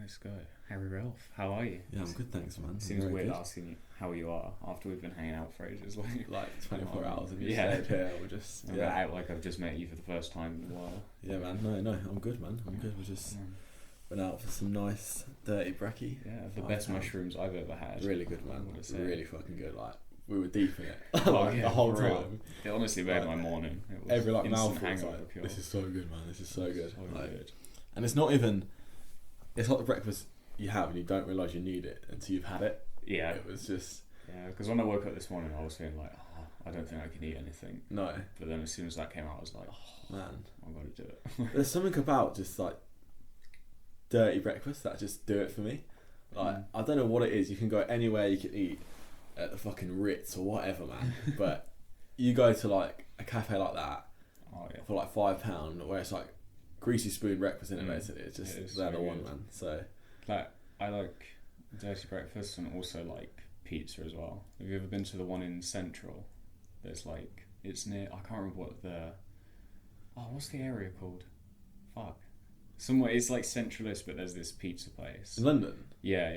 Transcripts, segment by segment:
Let's go. Harry Relf, how are you? Yeah, I'm good, thanks, man. Seems weird asking you how you are after we've been hanging out for ages. Like 24 hours and you yeah. stayed here. We're just I'm out like I've just met you for the first time in a while. Yeah, man. No, I'm good, man. I'm good. We just went out for some nice dirty brekkie. Yeah, the best mushrooms I've ever had. Really good, man. Really fucking good. Like we were deep in it the whole time. It honestly made my morning. It was every mouthful. Like, this is so good, man. This is so good. So good. And it's not even. It's like the breakfast you have and you don't realise you need it until you've had it. Yeah. It was just... Yeah, because when I woke up this morning I was feeling like, I don't think I can eat anything. No. But then as soon as that came out I was like, man, I've got to do it. There's something about just like dirty breakfast that just do it for me. Like, I don't know what it is. You can go anywhere you can eat at the fucking Ritz or whatever, man. But you go to like a cafe like that for like £5 where it's like greasy spoon breakfast in it, basically. It's just they're the one, man. So like I like dirty breakfast and also like pizza as well. Have you ever been to the one in Central? There's like it's near I can't remember what what's the area called? Fuck. Somewhere it's like centralist, but there's this pizza place. In London? Yeah.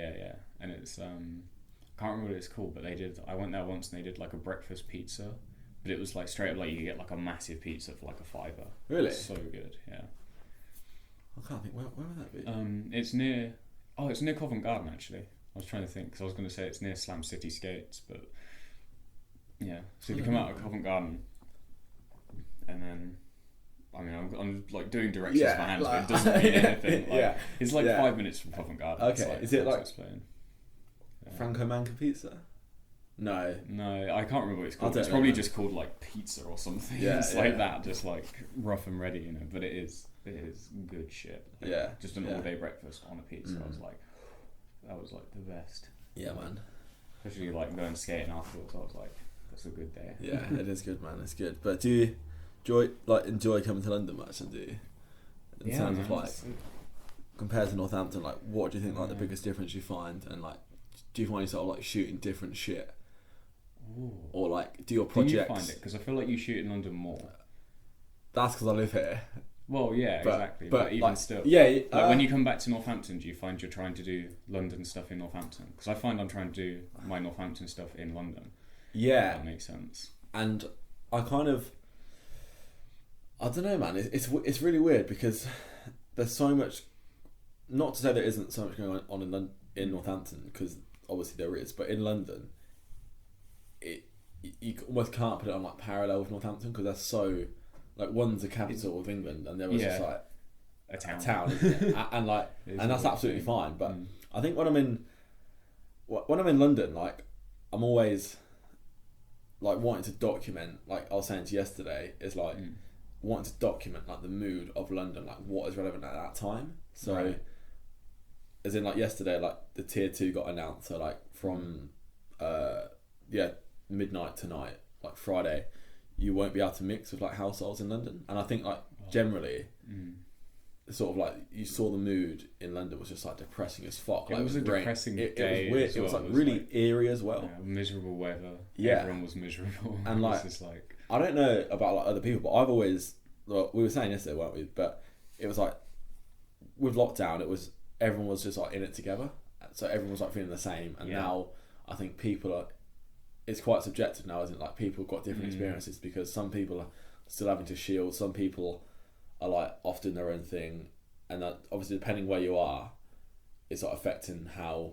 And it's I can't remember what it's called, but I went there once and they did like a breakfast pizza. But it was like straight up like you get like a massive pizza for like £5. Really? So good, yeah. I can't think. Where would that be? It's near Covent Garden actually. I was trying to think because I was going to say it's near Slam City Skates, but yeah. So if you come out of Covent Garden, and then I mean I'm like doing directions with my hands, but it doesn't mean anything. Like, it's like 5 minutes from Covent Garden. Okay, like, is it like Franco Manca Pizza? No, I can't remember what it's called. It's probably just called like pizza or something. Yeah, it's like that, just like rough and ready, you know. But it is good shit. Like, just an all-day breakfast on a pizza. I was like, that was like the best. Yeah, man. Especially like going skating afterwards. I was like, that's a good day. Yeah, it is good, man. It's good. But do you enjoy coming to London much? And do you, in terms of like compared to Northampton, like what do you think like the biggest difference you find, and like do you find yourself like shooting different shit? Ooh. Or like do your projects? Do you find it? Because I feel like you shoot in London more. That's because I live here. Well, yeah, exactly. But even like, still, like when you come back to Northampton, do you find you're trying to do London stuff in Northampton? Because I find I'm trying to do my Northampton stuff in London. Yeah, if that makes sense. And I don't know, man. It's really weird because there's so much. Not to say there isn't so much going on in Northampton, because obviously there is, but in London, you almost can't put it on like parallel with Northampton because they're so like one's the capital of England and the other's just like a town isn't it? and like and that's absolutely fine. But I think when I'm in London, like I'm always like wanting to document, like I was saying to you yesterday, is like wanting to document like the mood of London, like what is relevant at that time. So as in like yesterday, like the tier 2 got announced, so like from midnight tonight, like Friday, you won't be able to mix with like households in London. And I think like generally sort of like you saw the mood in London was just like depressing as fuck. Like, it was a depressing day. It was weird. It was like really eerie as well. Yeah, miserable weather. Yeah, everyone was miserable. And like, just like I don't know about like other people, but I've always, well, we were saying yesterday, weren't we? But it was like with lockdown, it was everyone was just like in it together, so everyone was like feeling the same. And now I think people are. It's quite subjective now, isn't it? Like people have got different experiences because some people are still having to shield, some people are like off doing their own thing, and that obviously depending where you are, it's like affecting how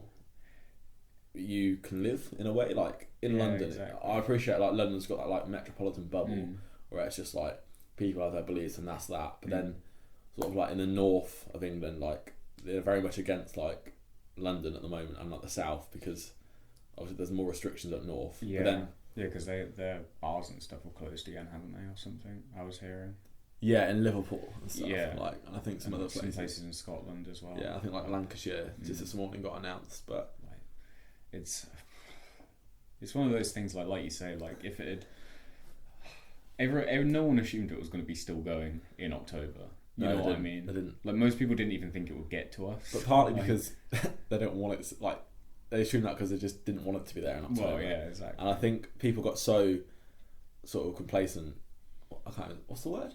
you can live in a way. Like in London, exactly. I appreciate like London's got that like metropolitan bubble where it's just like people have their beliefs and that's that. But then sort of like in the north of England, like they're very much against like London at the moment and like the south because obviously there's more restrictions up north. Yeah, but then, because their bars and stuff have closed again, haven't they, or something? I was hearing. Yeah, in Liverpool and stuff. Yeah, like, and I think some other places. Some places in Scotland as well. Yeah, I think like Lancashire just this morning got announced, but like, it's one of those things like you say, like if it had, no one assumed it was going to be still going in October. You know what I mean? They didn't. Like most people didn't even think it would get to us. But partly because they don't want it. Like they assume that because they just didn't want it to be there in October. Well, yeah, exactly. And I think people got so sort of complacent. I can't. What's the word?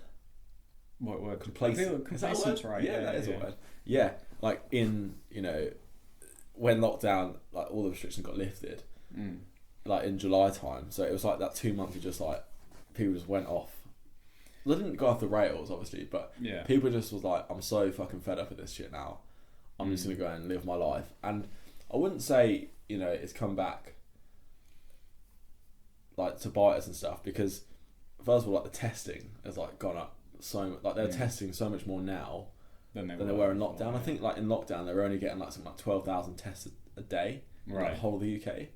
What word? Complacent. Complacent's right. Yeah, that is a word. Yeah, like in when lockdown, like all the restrictions got lifted, like in July time. So it was like that 2 months of just like people just went off. They didn't go off the rails, obviously, but people just was like, I'm so fucking fed up with this shit now. I'm just gonna go and live my life. And I wouldn't say it's come back like to bite us and stuff, because first of all, like the testing has like gone up so much. Like they're testing so much more now than they were in lockdown. I think like in lockdown they were only getting like something like 12,000 tests a day in the whole of the UK,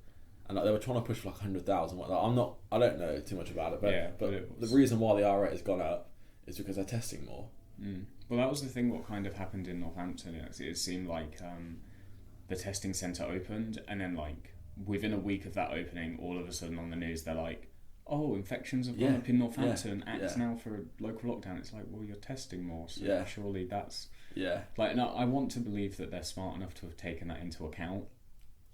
and like they were trying to push for like 100,000. Like, I don't know too much about it, but the reason why the R rate has gone up is because they're testing more. Well, that was the thing. What kind of happened in Northampton? It seemed like the testing centre opened, and then like within a week of that opening, all of a sudden on the news they're like, oh, infections have gone up in Northampton, acts now for a local lockdown. It's like, well, you're testing more, so surely that's... Like, no, I want to believe that they're smart enough to have taken that into account.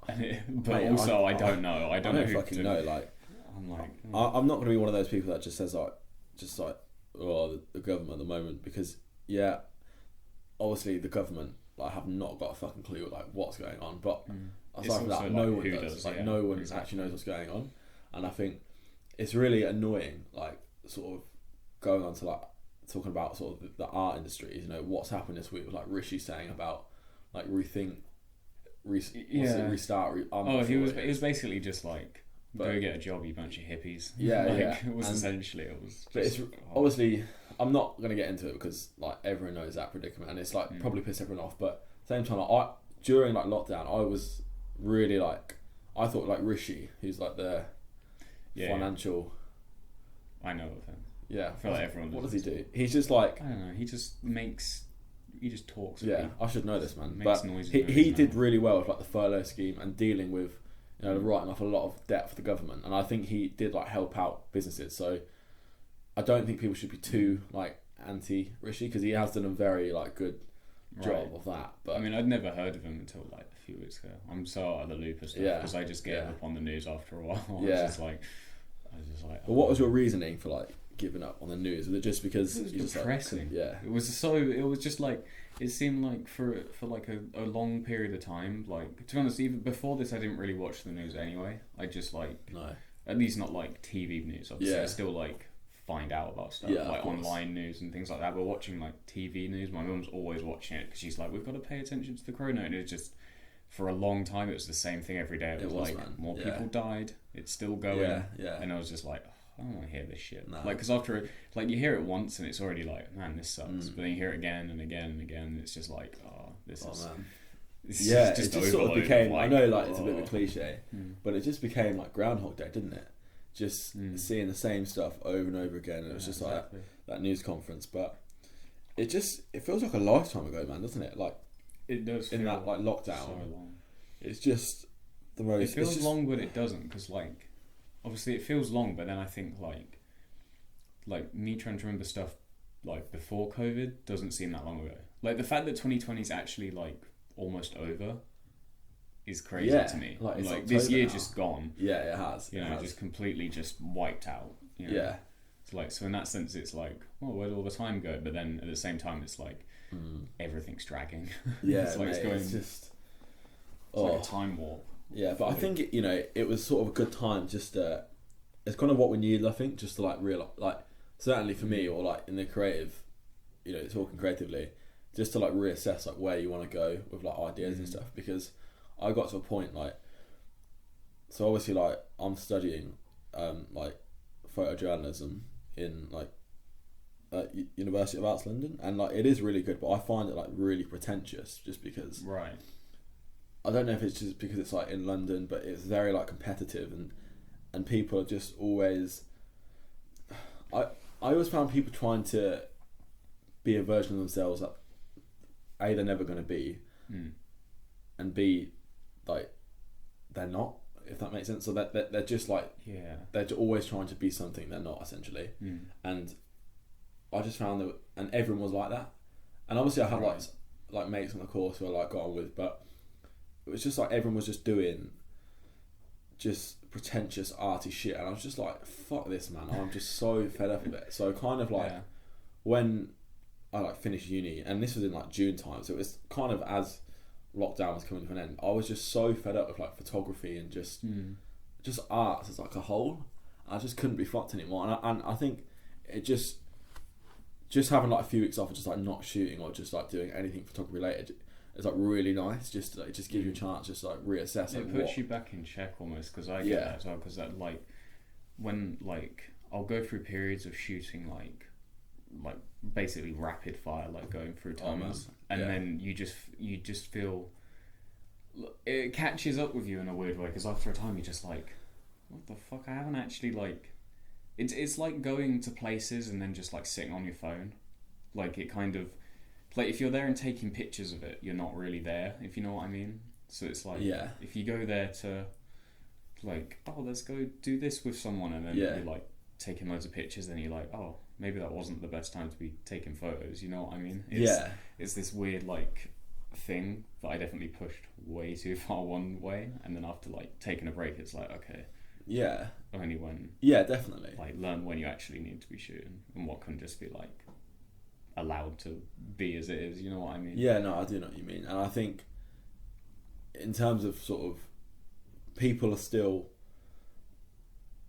But mate, also, I don't know. I don't fucking know. Like, I'm like... I'm not going to be one of those people that just says, like, oh, the government at the moment, because, obviously the government like have not got a fucking clue like what's going on, but aside from that, like, no one does. Like, no one actually knows what's going on, and I think it's really annoying, like sort of going on to like talking about sort of the art industry. What's happened this week with like Rishi saying about like restart. He was basically just like, go get a job, you bunch of hippies. It was essentially it was. But it's obviously, I'm not going to get into it because like everyone knows that predicament, and it's like probably piss everyone off. But at the same time, like, during like lockdown, I was really like, I thought like Rishi, who's like the financial. I know of him. Yeah, I feel like everyone. What does he do? He's just like, I don't know. He just talks. I should know this, man. Makes but noises he did really well with like the furlough scheme and dealing with writing off a lot of debt for the government, and I think he did like help out businesses. So I don't think people should be too like anti Rishi, because he has done a very like good job of that. But I mean, I'd never heard of him until like a few weeks ago. I'm so out of the loop of stuff because I just gave up on the news after a while. I was just like. But what was your reasoning for like giving up on the news? Was it just because it was depressing? Like, it was just like, it seemed like for like a long period of time, like, to be honest, even before this I didn't really watch the news anyway. I just like, at least not like TV news, obviously. I still like find out about stuff like online news and things like that, but watching like TV news, my mum's always watching it because she's like, we've got to pay attention to the corona, and it's just, for a long time it was the same thing every day. It was like, man. More people died, it's still going, and I was just like, I don't want to hear this shit. Like, because after like you hear it once and it's already like, man, this sucks. But then you hear it again and again and again, and it's just like, this is. Man. This is just it just sort of became. Like, I know, like it's a bit of a cliche, but it just became like Groundhog Day, didn't it? Just seeing the same stuff over and over again, and it was just like that news conference. But it feels like a lifetime ago, man, doesn't it? Like it does in that like lockdown. So long. It's just the most. It feels long, but it doesn't, because like. Obviously it feels long, but then I think like me trying to remember stuff like before COVID doesn't seem that long ago. Like the fact that 2020 is actually like almost over is crazy to me. Like this year now. Just gone. Yeah, it has. Just completely just wiped out. Yeah. It's like, so in that sense it's like, well, where'd all the time go? But then at the same time it's like everything's dragging. Yeah, it's like mate, it's going. It's like a time warp. Yeah, but I think it was sort of a good time just to, it's kind of what we needed, I think, just to like realize, like certainly for me, or like in the creative, talking creatively, just to like reassess like where you want to go with like ideas and stuff, because I got to a point like, so obviously like I'm studying like photojournalism in like University of Arts London, and like it is really good, but I find it like really pretentious just because I don't know if it's just because it's like in London, but it's very like competitive, and people are just always. I always found people trying to be a version of themselves that A, they're never going to be, and B, like they're not. If that makes sense, so that they're just like they're always trying to be something they're not, essentially, and I just found that, and everyone was like that, and obviously I had like mates on the course who I like got on with, but. It was just like everyone was just doing just pretentious arty shit, and I was just like, fuck this, man, I'm just so fed up with it. So kind of like when I like finished uni, and this was in like June time, so it was kind of as lockdown was coming to an end. I was just so fed up with like photography and just arts as like a whole. I just couldn't be fucked anymore, and I think it just having like a few weeks off of just like not shooting or just like doing anything photography related is like really nice. Just like just give you a chance, just like reassess. It puts you back in check almost, because I get that as well. Because that like when like I'll go through periods of shooting like basically rapid fire, like going through tons, and then you just feel it catches up with you in a weird way, because after a time you're just like, what the fuck, I haven't actually like it's like going to places and then just like sitting on your phone. Like it kind of like if you're there and taking pictures of it, you're not really there, if you know what I mean. So it's like if you go there to like, oh, let's go do this with someone, and then you're like taking loads of pictures, then you're like, oh, maybe that wasn't the best time to be taking photos, you know what I mean? It's this weird like thing that I definitely pushed way too far one way, and then after like taking a break, it's like, okay, only when definitely like learn when you actually need to be shooting and what can just be like allowed to be as it is, you know what I mean? No, I do know what you mean. And I think in terms of sort of people are still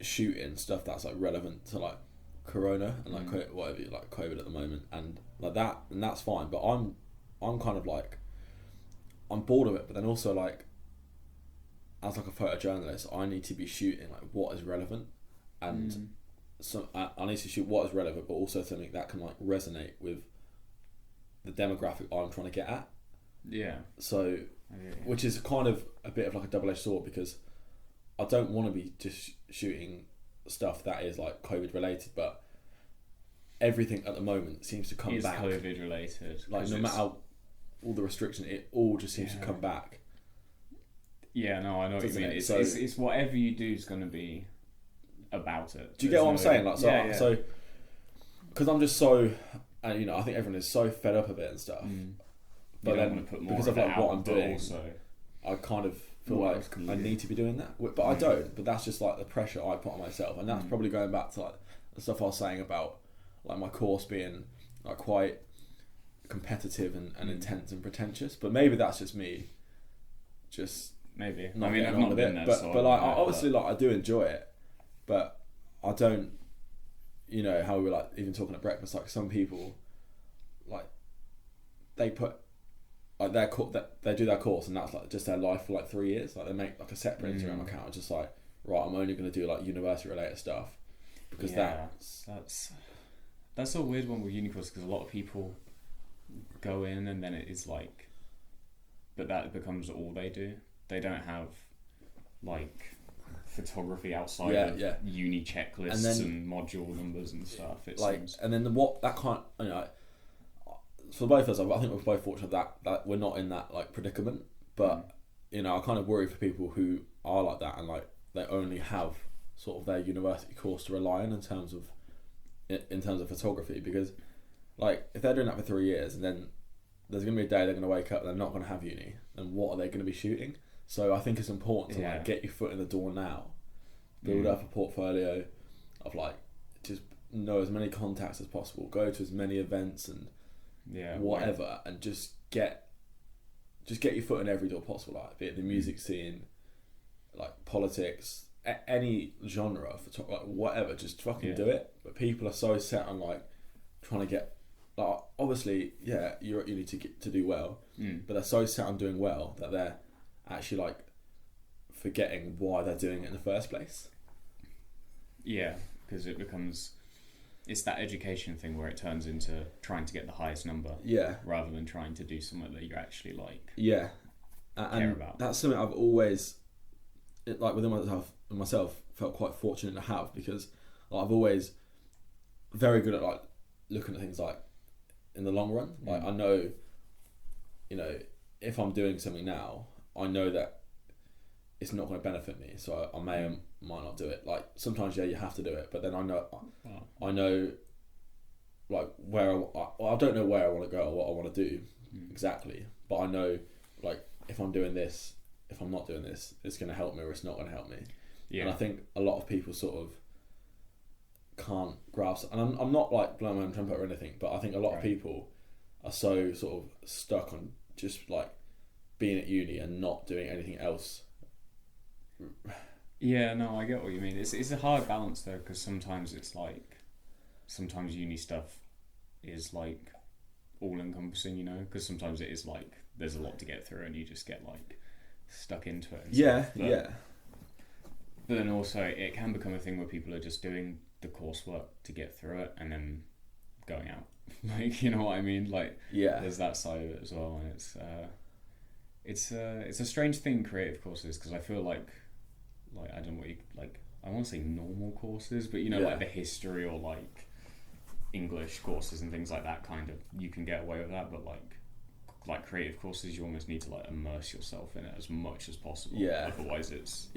shooting stuff that's like relevant to like corona and like whatever, like COVID at the moment, and like that, and that's fine, but I'm kind of like, I'm bored of it, but then also like as like a photojournalist, I need to be shooting like what is relevant, and so I need to shoot what is relevant, but also something that can like resonate with the demographic I'm trying to get at. So which is kind of a bit of like a double-edged sword, because I don't want to be just shooting stuff that is like COVID related, but everything at the moment seems to come back. It's COVID related. Like no matter all the restrictions, it all just seems to come back. Yeah, no, I know what you mean. It's whatever you do is going to be about it. Do you get what I'm saying? Like, so because I'm just so, and you know, I think everyone is so fed up of it and stuff. But then because of like what I'm doing, also, I kind of feel like I need to be doing that, but I don't. But that's just like the pressure I put on myself, and that's probably going back to like the stuff I was saying about like my course being like quite competitive and intense and pretentious. But maybe that's just me, just maybe. I mean, I've not been there, but like obviously like I do enjoy it, but I don't. You know how we were like even talking at breakfast. Like some people, like they put. Like they do their course and that's like just their life for like 3 years. Like they make like a separate Instagram account, just like, right, I'm only going to do like university related stuff, because that's a weird one with uni course, because a lot of people go in and then it is like, but that becomes all they do. They don't have like photography outside of uni checklists and module numbers and stuff. It like seems. And then what that can't, you know. For both of us, I think we're both fortunate that we're not in that like predicament. But you know, I kind of worry for people who are like that and like they only have sort of their university course to rely on in terms of photography. Because like if they're doing that for 3 years and then there's going to be a day they're going to wake up and they're not going to have uni, then what are they going to be shooting? So I think it's important to like get your foot in the door now, build up a portfolio of like just know as many contacts as possible, go to as many events and whatever, and just get your foot in every door possible, like be it the music scene, like politics, any genre, like whatever, just fucking do it. But people are so set on like trying to get, like obviously you need to do well, but they're so set on doing well that they're actually like forgetting why they're doing it in the first place. Because it's that education thing where it turns into trying to get the highest number, rather than trying to do something that you actually like, care about. That's something I've always, like within myself, felt quite fortunate to have, because like, I've always very good at like looking at things like in the long run. Like I know, you know, if I'm doing something now, I know that it's not going to benefit me, so I may or might not do it. Like sometimes you have to do it, but then I know like where I don't know where I want to go or what I want to do exactly, but I know like if I'm doing this, if I'm not doing this, it's going to help me or it's not going to help me. And I think a lot of people sort of can't grasp. And I'm not like blowing my own trumpet or anything, but I think a lot of people are so sort of stuck on just like being at uni and not doing anything else. Yeah, no, I get what you mean. It's a hard balance though, because sometimes it's like, sometimes uni stuff is like all encompassing, you know, because sometimes it is like there's a lot to get through and you just get like stuck into it. And stuff. But then also it can become a thing where people are just doing the coursework to get through it and then going out. Like, you know what I mean? Like, there's that side of it as well, and it's a strange thing, creative courses, because I feel like I don't know what you like. I want to say normal courses, but you know, like the history or like English courses and things like that, kind of you can get away with that, but like creative courses, you almost need to like immerse yourself in it as much as possible. Otherwise, it's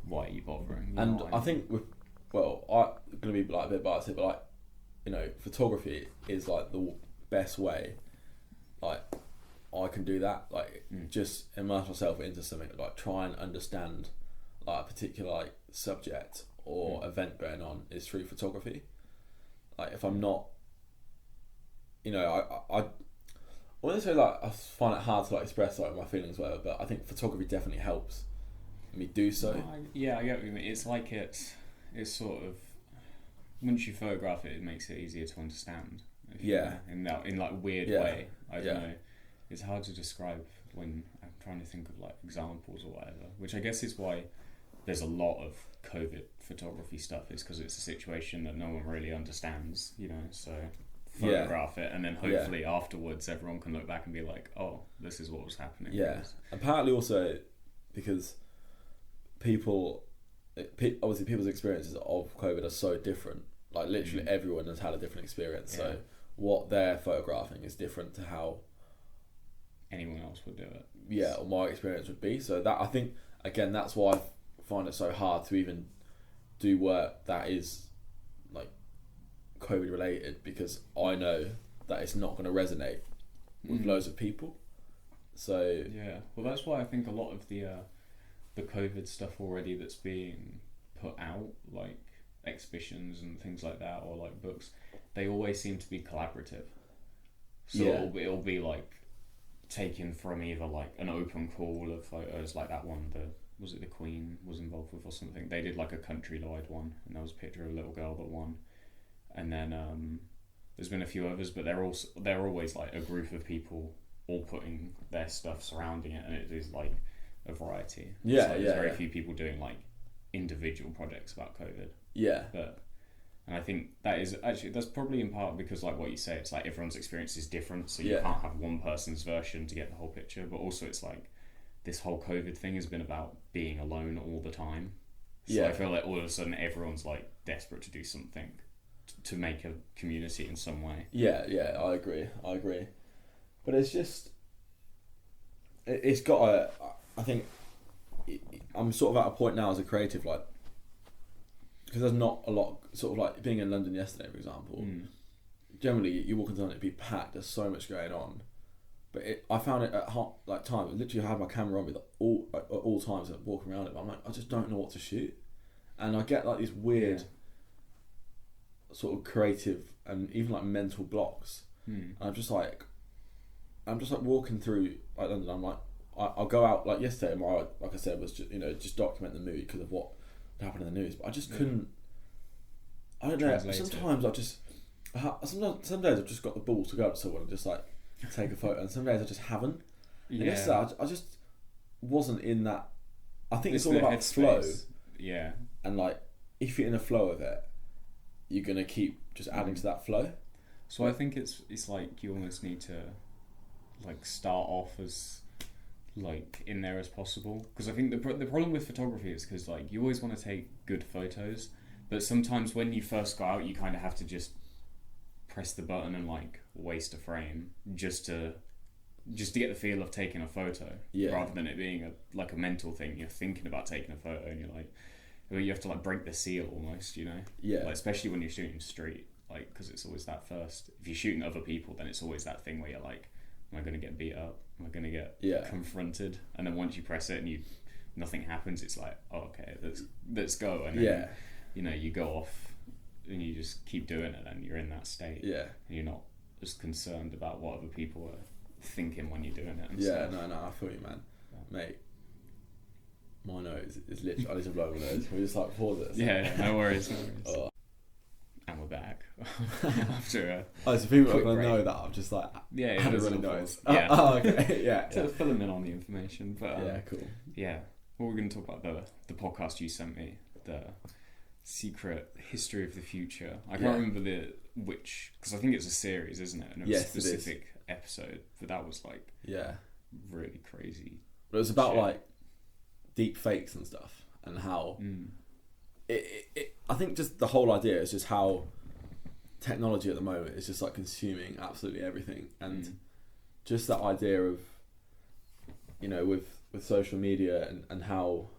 why are you bothering? You and know I think I'm gonna be like a bit biased here, but like, you know, photography is like the best way. Like, I can do that. Like, just immerse myself into something. Like, try and understand like a particular like subject or event going on is through photography. Like, if I'm not, you know, I wouldn't say like I find it hard to like express like my feelings, whatever. But I think photography definitely helps me do so. I get what you mean. It's like it's sort of, once you photograph it, it makes it easier to understand. In like a weird way. I don't know. It's hard to describe when I'm trying to think of like examples or whatever. Which I guess is why there's a lot of COVID photography stuff, is because it's a situation that no one really understands, you know, so photograph it, and then hopefully afterwards everyone can look back and be like, oh, this is what was happening. Apparently also because obviously people's experiences of COVID are so different, like literally everyone has had a different experience, so what they're photographing is different to how anyone else would do it, or my experience would be. So that, I think, again, that's why I find it so hard to even do work that is like COVID related, because I know that it's not going to resonate with loads of people. So well, that's why I think a lot of the COVID stuff already that's being put out, like exhibitions and things like that, or like books, they always seem to be collaborative. So it'll be like taken from either like an open call of photos, like that one, was it the Queen was involved with or something? They did like a countrywide one, and there was a picture of a little girl that won. And then there's been a few others, but they're always like a group of people all putting their stuff surrounding it, and it is like a variety. There's very few people doing like individual projects about COVID. And I think that's probably in part because, like what you say, it's like everyone's experience is different, so you can't have one person's version to get the whole picture. But also, it's like this whole COVID thing has been about being alone all the time. So I feel like all of a sudden everyone's like desperate to do something to make a community in some way. I agree. But it's just, it's got a, I think I'm sort of at a point now as a creative, like, because there's not a lot, sort of like being in London yesterday, for example, generally you walk into London, it'd be packed, there's so much going on. But I found it at times, literally I had my camera on me at all times, and walking around it, but I'm like, I just don't know what to shoot. And I get like these weird sort of creative and even like mental blocks. And I'm just like walking through like London, I'm like, I'll go out, like yesterday, like I said, was just, you know, just document the mood because of what happened in the news, but I just couldn't, I don't know, sometimes I just, some days I've just got the balls to go up to someone and just like take a photo, and some days I just haven't. And yesterday I just wasn't in that. I think it's all about flow. And like, if you're in a flow of it, you're going to keep just adding to that flow. So I think it's like you almost need to like start off as like in there as possible, because I think the problem with photography is because like you always want to take good photos, but sometimes when you first go out you kind of have to just press the button and like waste a frame just to get the feel of taking a photo, rather than it being a mental thing. You're thinking about taking a photo and you're like, well, you have to like break the seal almost, you know, like, especially when you're shooting street, like, because it's always that first, if you're shooting other people, then it's always that thing where you're like, am I going to get beat up? Am I going to get confronted? And then once you press it and nothing happens, it's like, oh, okay, let's go. And then, you know, you go off and you just keep doing it, and you're in that state. Yeah. And you're not as concerned about what other people are thinking when you're doing it. And Yeah, stuff. no, I feel you, man. Mate, my nose is literally, I need to blow my nose. Can we just like pause this? Yeah, no worries. Oh. And we're back after so people are quick going to break. know that I've just like had a there's runny a nose. pause. Yeah. Oh, okay. Yeah. So fill them in on the information, but Yeah, cool. yeah. What we're going to talk about the podcast you sent me, the secret history of the future. I can't remember which, because I think it's a series, isn't it? And it was a specific episode, but that was like really crazy. But it was about like deep fakes and stuff, and how I think just the whole idea is just how technology at the moment is just like consuming absolutely everything, and just that idea of, you know, with social media and how,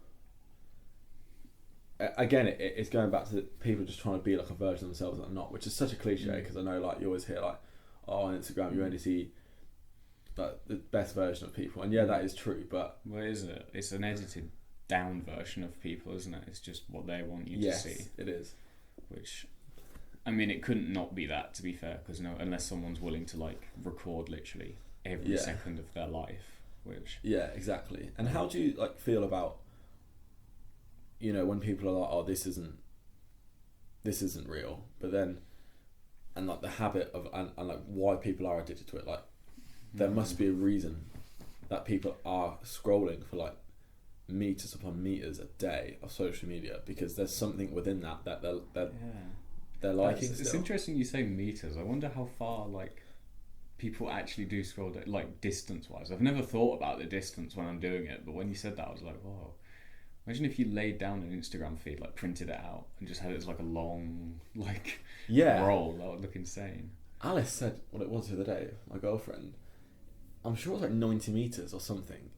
again, it's going back to people just trying to be like a version of themselves that are not, which is such a cliche, because I know like you always hear like, oh, on Instagram you only see like the best version of people, and that is true, but what is it? It's an edited down version of people, isn't it? It's just what they want you to see. It is. Which, I mean, it couldn't not be that, to be fair, because unless someone's willing to like record literally every second of their life. Which exactly. And how do you like feel about, you know, when people are like, oh, this isn't real, but then, and like the habit of and like why people are addicted to it, like there must be a reason that people are scrolling for like meters upon meters a day of social media, because there's something within that they're liking. It's interesting you say meters. I wonder how far like people actually do scroll, like distance wise. I've never thought about the distance when I'm doing it, but when you said that I was like, whoa, imagine if you laid down an Instagram feed, like printed it out and just had it as like a long like roll. That would look insane. Alice said what it was the other day, my girlfriend, I'm sure it was like 90 meters or something.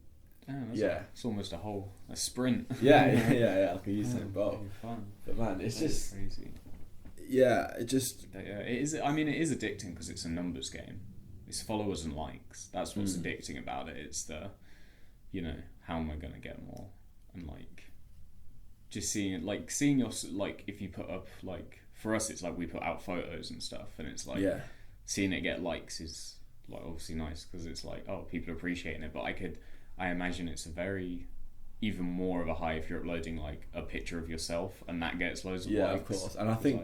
It's almost a sprint. Like a Usain Bolt. But man, it's just crazy. It is. I mean, it is addicting because it's a numbers game. It's followers and likes. That's what's addicting about it. It's the, you know, how am I going to get more? And like, just seeing it, like seeing your, like if you put up, like for us, it's like we put out photos and stuff, and it's like seeing it get likes is like obviously nice because it's like, oh, people are appreciating it. But I imagine it's a very, even more of a high if you're uploading like a picture of yourself and that gets loads of likes. Yeah, of course. And I think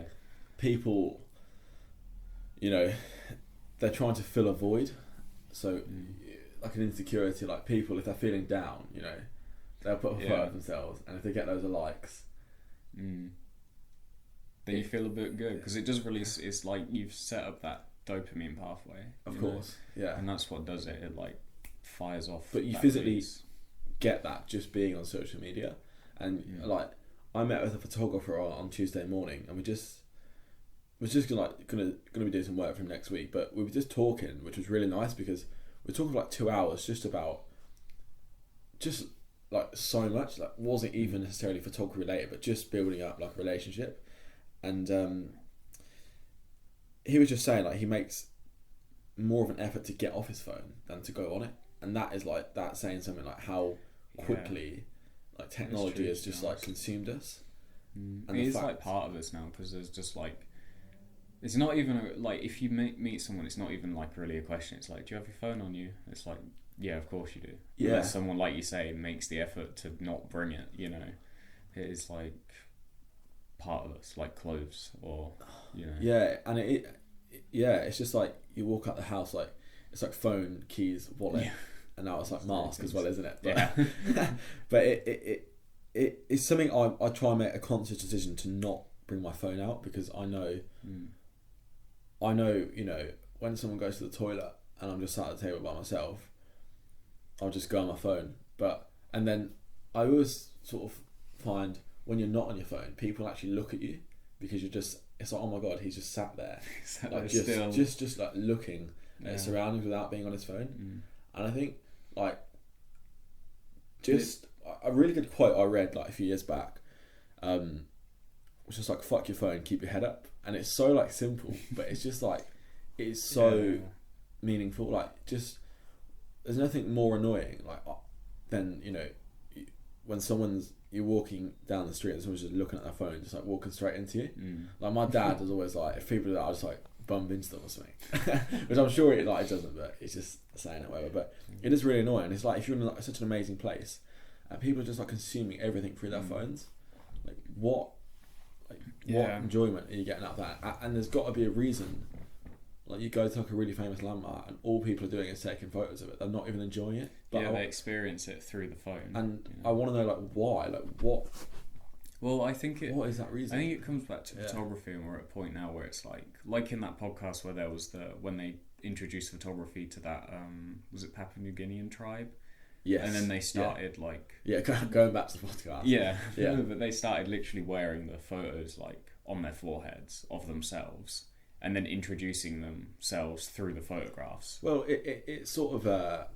people, you know, they're trying to fill a void. So like an insecurity, like people, if they're feeling down, you know, they'll put a photo of themselves, and if they get loads of likes, then you feel a bit good because it does release. It's like you've set up that dopamine pathway. Of course, and that's what does it. It like fires off. But you physically get that just being on social media, and like I met with a photographer on Tuesday morning, and we're just gonna be doing some work for him next week. But we were just talking, which was really nice because we were talking for like 2 hours just about like so much, like wasn't even necessarily photography related, but just building up like a relationship. And he was just saying like he makes more of an effort to get off his phone than to go on it, and that is like that saying something like how quickly like technology has just like consumed us. And it's like part of us now because there's just like it's not even like if you meet someone, it's not even like really a question. It's like, do you have your phone on you? It's like, yeah, of course you do. Unless someone, like you say, makes the effort to not bring it, you know, it is like part of us, like clothes or, you know. Yeah, and it's just like you walk out the house, like it's like phone, keys, wallet, and now it's like mask as well, isn't it? But, but it's something I try and make a conscious decision to not bring my phone out because I know, you know, when someone goes to the toilet and I'm just sat at the table by myself, I'll just go on my phone. And then I always sort of find when you're not on your phone, people actually look at you because it's like, oh my god, he's just sat there, like just like looking at his surroundings without being on his phone. And I think like just a really good quote I read like a few years back, was just like, fuck your phone, keep your head up. And it's so like simple, but it's just like it's so meaningful. Like just there's nothing more annoying like than, you know, when someone's, you're walking down the street and someone's just looking at their phone, just like walking straight into you. Like my dad was always like, if people do that, I just like bump into them or something, which I'm sure it doesn't, but it's just saying it, whatever. But it is really annoying. It's like if you're in like such an amazing place, and people are just like consuming everything through their phones, like what enjoyment are you getting out of that? And there's got to be a reason. Like you go to like a really famous landmark and all people are doing is taking photos of it. They're not even enjoying it. But they experience it through the phone. And I want to know like why, like what. Well, I think what is that reason? I think it comes back to photography, and we're at a point now where it's like in that podcast where there was when they introduced photography to that was it Papua New Guinean tribe? Yes. And then they started going back to the podcast. Yeah. But they started literally wearing the photos like on their foreheads of themselves, and then introducing themselves through the photographs. Well, it's sort of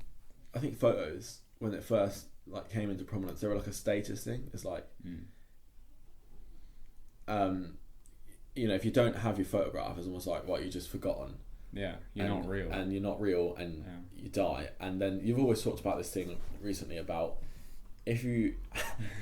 I think photos when it first like came into prominence, they were like a status thing. It's like, if you don't have your photograph, it's almost like you're just forgotten. Yeah, you're not real, and you die. And then you've always talked about this thing recently about if you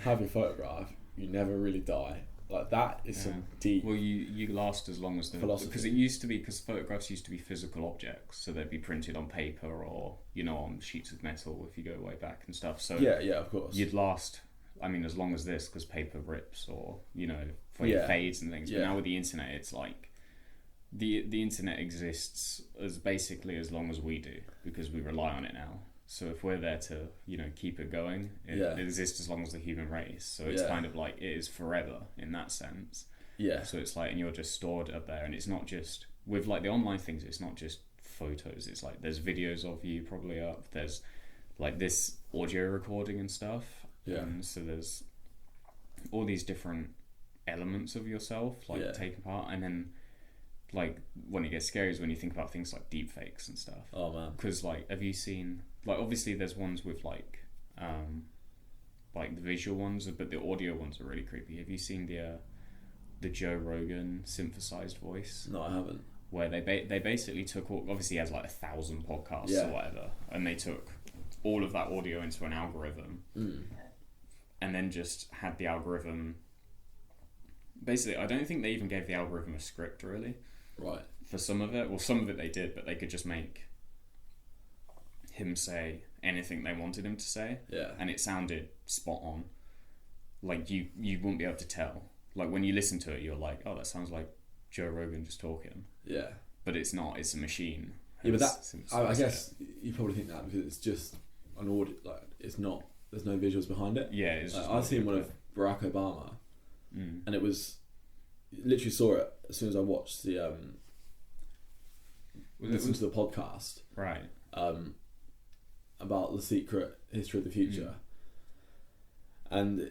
have your photograph, you never really die. Like that is some deep. Well, you last as long as the philosophy. Because photographs used to be physical objects, so they'd be printed on paper or on sheets of metal if you go way back and stuff. So yeah, of course, you'd last. I mean, as long as this, because paper rips or fades and things. But now with the internet, it's like the internet exists as basically as long as we do because we rely on it now. So if we're there to, keep it going, it exists as long as the human race. So it's kind of like it is forever in that sense. Yeah. So it's like, and you're just stored up there, and it's not just with like the online things. It's not just photos. It's like there's videos of you probably up. There's like this audio recording and stuff. Yeah. And so there's all these different elements of yourself taking part, and then. Like when it gets scary is when you think about things like deep fakes and stuff. Oh man! Because have you seen obviously there's ones with the visual ones, but the audio ones are really creepy. Have you seen the Joe Rogan synthesized voice? No, I haven't. Where they basically took obviously he has 1,000 podcasts or whatever, and they took all of that audio into an algorithm, and then just had the algorithm. Basically, I don't think they even gave the algorithm a script really. Right. For some of it, they did, but they could just make him say anything they wanted him to say. Yeah. And it sounded spot on. Like you wouldn't be able to tell. Like when you listen to it, you're like, oh, that sounds like Joe Rogan just talking. Yeah. But it's not. It's a machine. Yeah, but I guess you probably think that because it's just an audio. Like it's not. There's no visuals behind it. Yeah. It's just I've seen one of Barack Obama. And it was literally saw it as soon as I watched the listened to the podcast about the secret history of the future, and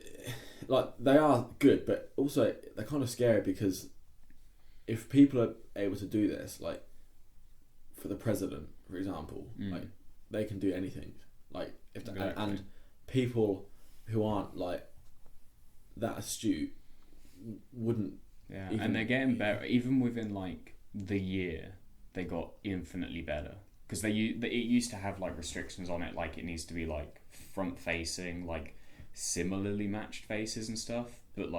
they are good, but also they're kind of scary because if people are able to do this, like for the president, for example, like they can do anything, like and people who aren't like that astute wouldn't. Yeah, and they're getting better. Even within the year, they got infinitely better because it used to have restrictions on it, like it needs to be front facing, similarly matched faces and stuff. But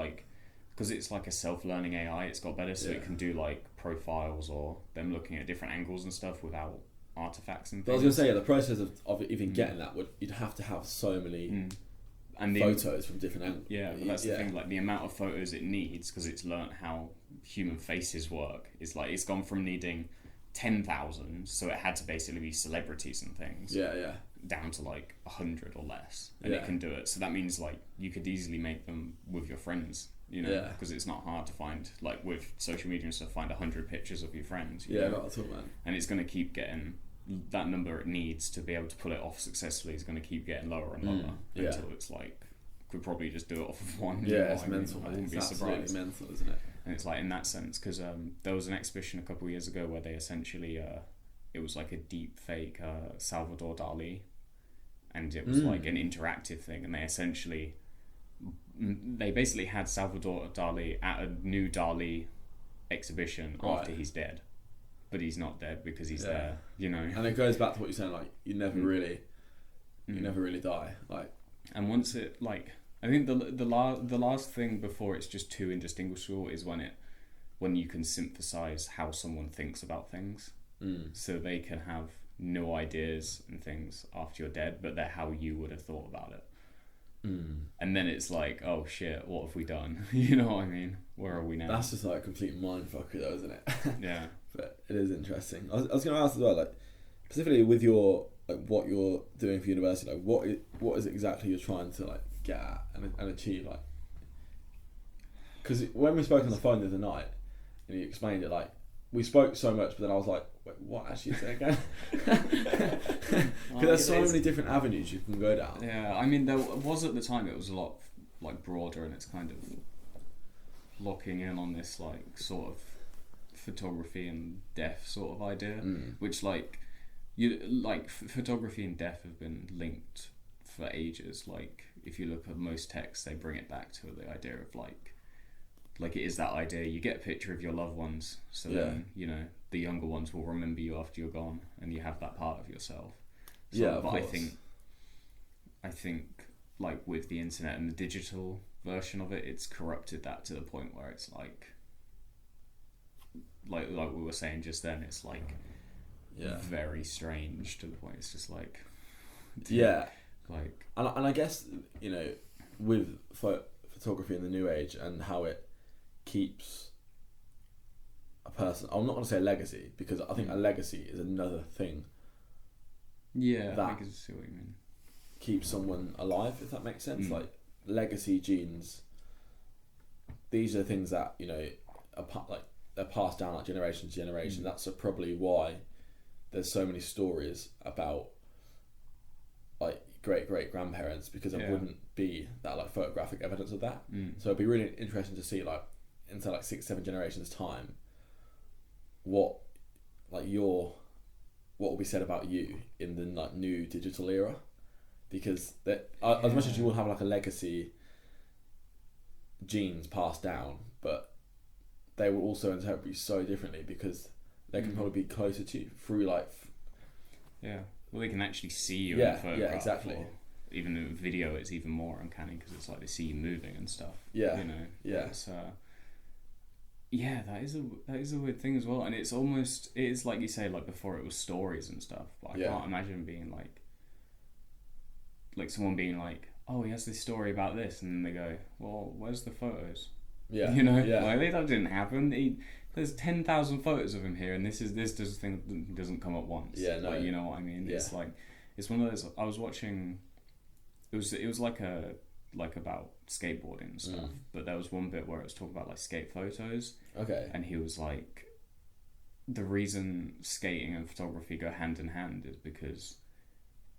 because it's a self-learning AI, it's got better, so it can do profiles or them looking at different angles and stuff without artifacts and things. But I was gonna say the process of even getting that you'd have to have so many. And photos from different angles. Yeah, but that's the thing. The amount of photos it needs, because it's learnt how human faces work, is it's gone from needing 10,000, so it had to basically be celebrities and things. Yeah. Down to 100 or less, and it can do it. So that means you could easily make them with your friends. Because it's not hard to find with social media and stuff. Find 100 pictures of your friends. Not at all, man. And it's going to keep getting. That number it needs to be able to pull it off successfully is going to keep getting lower and lower until it's could probably just do it off of one. Yeah, it's mental. I wouldn't be surprised. Mental, isn't it? And it's in that sense because there was an exhibition a couple of years ago where they essentially it was a deep fake Salvador Dali, and it was an interactive thing, and they basically had Salvador Dali at a new Dali exhibition after he's dead. But he's not dead because he's there, And it goes back to what you're saying, you never really die. And once it I think the last thing before it's just too indistinguishable is when you can synthesize how someone thinks about things, so they can have no ideas and things after you're dead, but they're how you would have thought about it. And then it's like, oh shit, what have we done? You know what I mean? Where are we now? That's just like a complete mindfucker, though, isn't it? Yeah. But it is interesting. I was going to ask as well, like, specifically with your, like, what you're doing for university, like, what is it exactly you're trying to, like, get at and achieve, like? Because when we spoke on the phone the other night, and you explained it, like, we spoke so much, but then I was like, wait, what actually say again? Because there's so many different avenues you can go down. Yeah, I mean, there was at the time, it was a lot like broader, and it's kind of locking in on this like sort of photography and death sort of idea, which like photography and death have been linked for ages. Like if you look at most texts, they bring it back to the idea of like it is that idea, you get a picture of your loved ones, so then, you know, the younger ones will remember you after you're gone, and you have that part of yourself. So, yeah, but I think like with the internet and the digital version of it, it's corrupted that to the point where it's like we were saying just then, it's like very strange to the point it's just like like, and I guess, you know, with photography in the new age and how it keeps a person, I'm not going to say a legacy, because I think a legacy is another thing. Yeah, that I can see what you mean. Keeps someone alive, if that makes sense. Like legacy genes, these are things that, you know, like they're passed down like generation to generation. That's probably why there's so many stories about like great grandparents, because there wouldn't be that like photographic evidence of that. So it'd be really interesting to see like into like 6-7 generations time what will be said about you in the like new digital era, because as much as you will have like a legacy genes passed down, but they will also interpret you so differently because they can probably be closer to you through like well, they can actually see you in a photograph. Yeah, exactly. Or even in video, it's even more uncanny because it's like they see you moving and stuff. Yeah, you know. Yeah. It's, that is a weird thing as well, and it is like you say, like before it was stories and stuff. But I can't imagine being like someone being like, oh, he has this story about this, and then they go, well, where's the photos? Yeah, you know, like that didn't happen. There's 10,000 photos of him here, and this thing doesn't come at once. Yeah, no, like, you know what I mean? Yeah. It's like, it's one of those. I was watching. It was like about skateboarding and stuff, but there was one bit where it was talking about like skate photos. Okay. And he was like, the reason skating and photography go hand in hand is because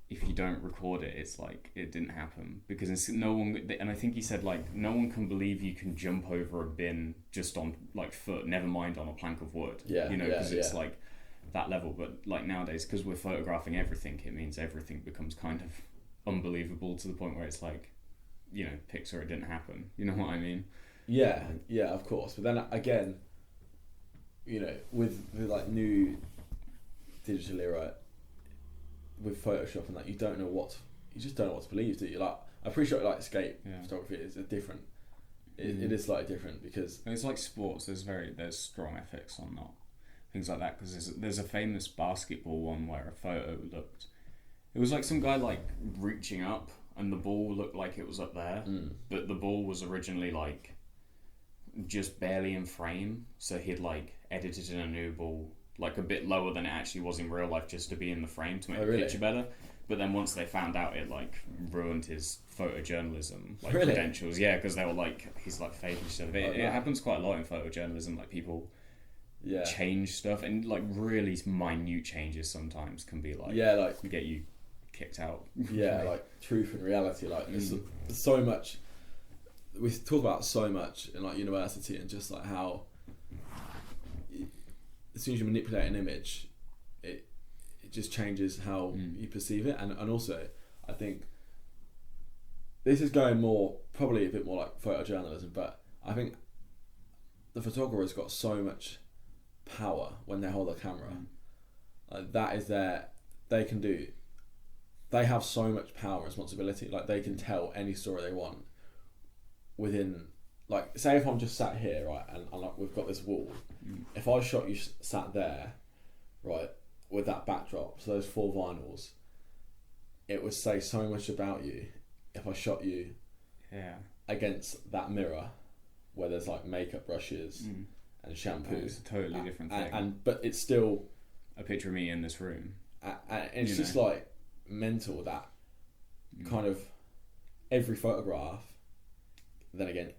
if you don't record it, it's like it didn't happen, because no one. And I think he said like no one can believe you can jump over a bin just on like foot, never mind on a plank of wood. Yeah. You know, because it's like that level. But like nowadays, because we're photographing everything, it means everything becomes kind of unbelievable to the point where it's like, you know, Pixar, it didn't happen. You know what I mean? Yeah, of course. But then again, you know, with like new digital era, with Photoshop and that, you just don't know what to believe, do you? Like, I appreciate like skate photography is a different. It is slightly different because and it's like sports. There's strong ethics on that, things like that. Because there's a famous basketball one where a photo looked. It was like some guy like reaching up, and the ball looked like it was up there, but the ball was originally like just barely in frame. So he'd like edited in a new ball, like a bit lower than it actually was in real life, just to be in the frame to make the picture better. But then once they found out, it like ruined his photojournalism credentials. Yeah, because they were like, he's like faking stuff. It happens quite a lot in photojournalism. Like people change stuff, and like really minute changes sometimes can be like get you kicked out. Like truth and reality. Like there's so much we talk about so much in like university, and just like how as soon as you manipulate an image, it just changes how you perceive it. And also I think this is going probably a bit more like photojournalism, but I think the photographer's got so much power when they hold a camera. Like that is they have so much power and responsibility. Like they can tell any story they want within, like, say if I'm just sat here, right, and like, we've got this wall. If I shot you sat there, right, with that backdrop, so those 4 vinyls, it would say so much about you if I shot you against that mirror where there's like makeup brushes and shampoo. It's a totally different thing. But it's still a picture of me in this room. And it's just like mental that kind of every photograph, then again,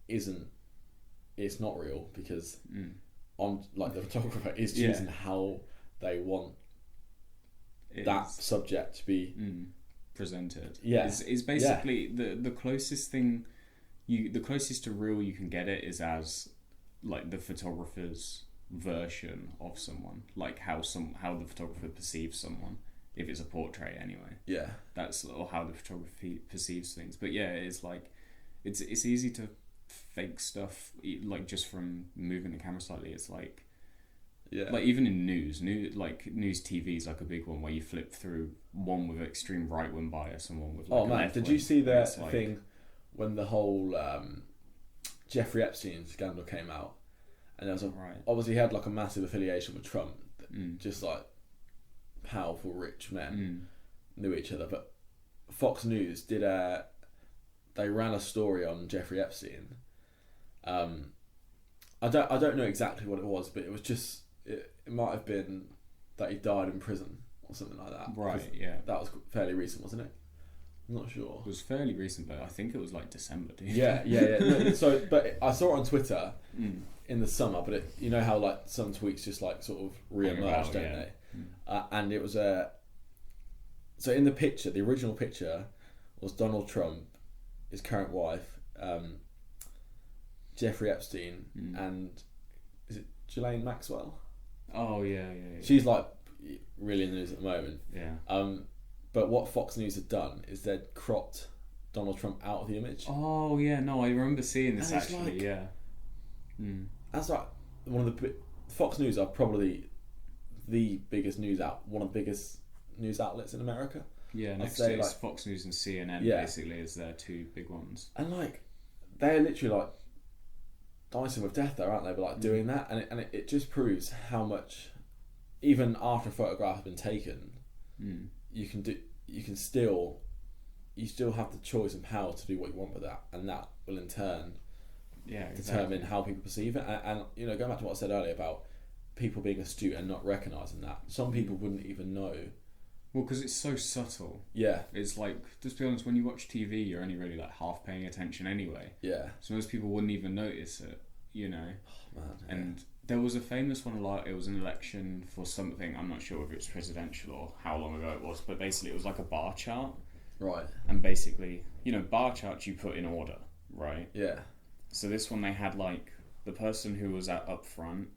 it's not real because on like the photographer is choosing how they want that subject to be presented. It's basically the closest thing the closest to real you can get it is as like the photographer's version of someone, like how the photographer perceives someone, if it's a portrait anyway. That's or how the photographer perceives things. But it's like it's easy to fake stuff, like just from moving the camera slightly. It's like like even in news TV is like a big one where you flip through one with extreme right wing bias and one with like did you see that thing when the whole Jeffrey Epstein scandal came out, and there was obviously he had like a massive affiliation with Trump, just like powerful rich men knew each other, but Fox News did they ran a story on Jeffrey Epstein. I don't know exactly what it was, but it was just it might have been that he died in prison or something like that. That was fairly recent, wasn't it? I'm not sure. It was fairly recent, but I think it was like December, dude. Yeah. No, so, but I saw it on Twitter in the summer, but you know how like some tweets just like sort of re-emerge, don't they? And it was so in the picture, the original picture was Donald Trump, his current wife, Jeffrey Epstein, and is it Ghislaine Maxwell? Oh yeah. She's like really in the news at the moment. Yeah. But what Fox News had done is they'd cropped Donald Trump out of the image. Oh yeah, no, I remember seeing this actually. That's like one of the Fox News are probably the biggest one of the biggest news outlets in America. Yeah, next to like, Fox News and CNN basically is their 2 big ones. And like they're literally like dicing with death there, aren't they? But like doing that, and it just proves how much, even after a photograph has been taken, you still have the choice and power to do what you want with that, and that will in turn determine how people perceive it. And you know, going back to what I said earlier about people being astute and not recognising that, some people wouldn't even know. Well, because it's so subtle. Yeah. It's like, just be honest, when you watch TV, you're only really like half paying attention anyway. Yeah. So most people wouldn't even notice it, you know. Oh, man, and there was a famous one it was an election for something, I'm not sure whether it's presidential or how long ago it was, but basically it was like a bar chart. Right. And basically, you know, bar charts you put in order, right? Yeah. So this one they had like the person who was up front,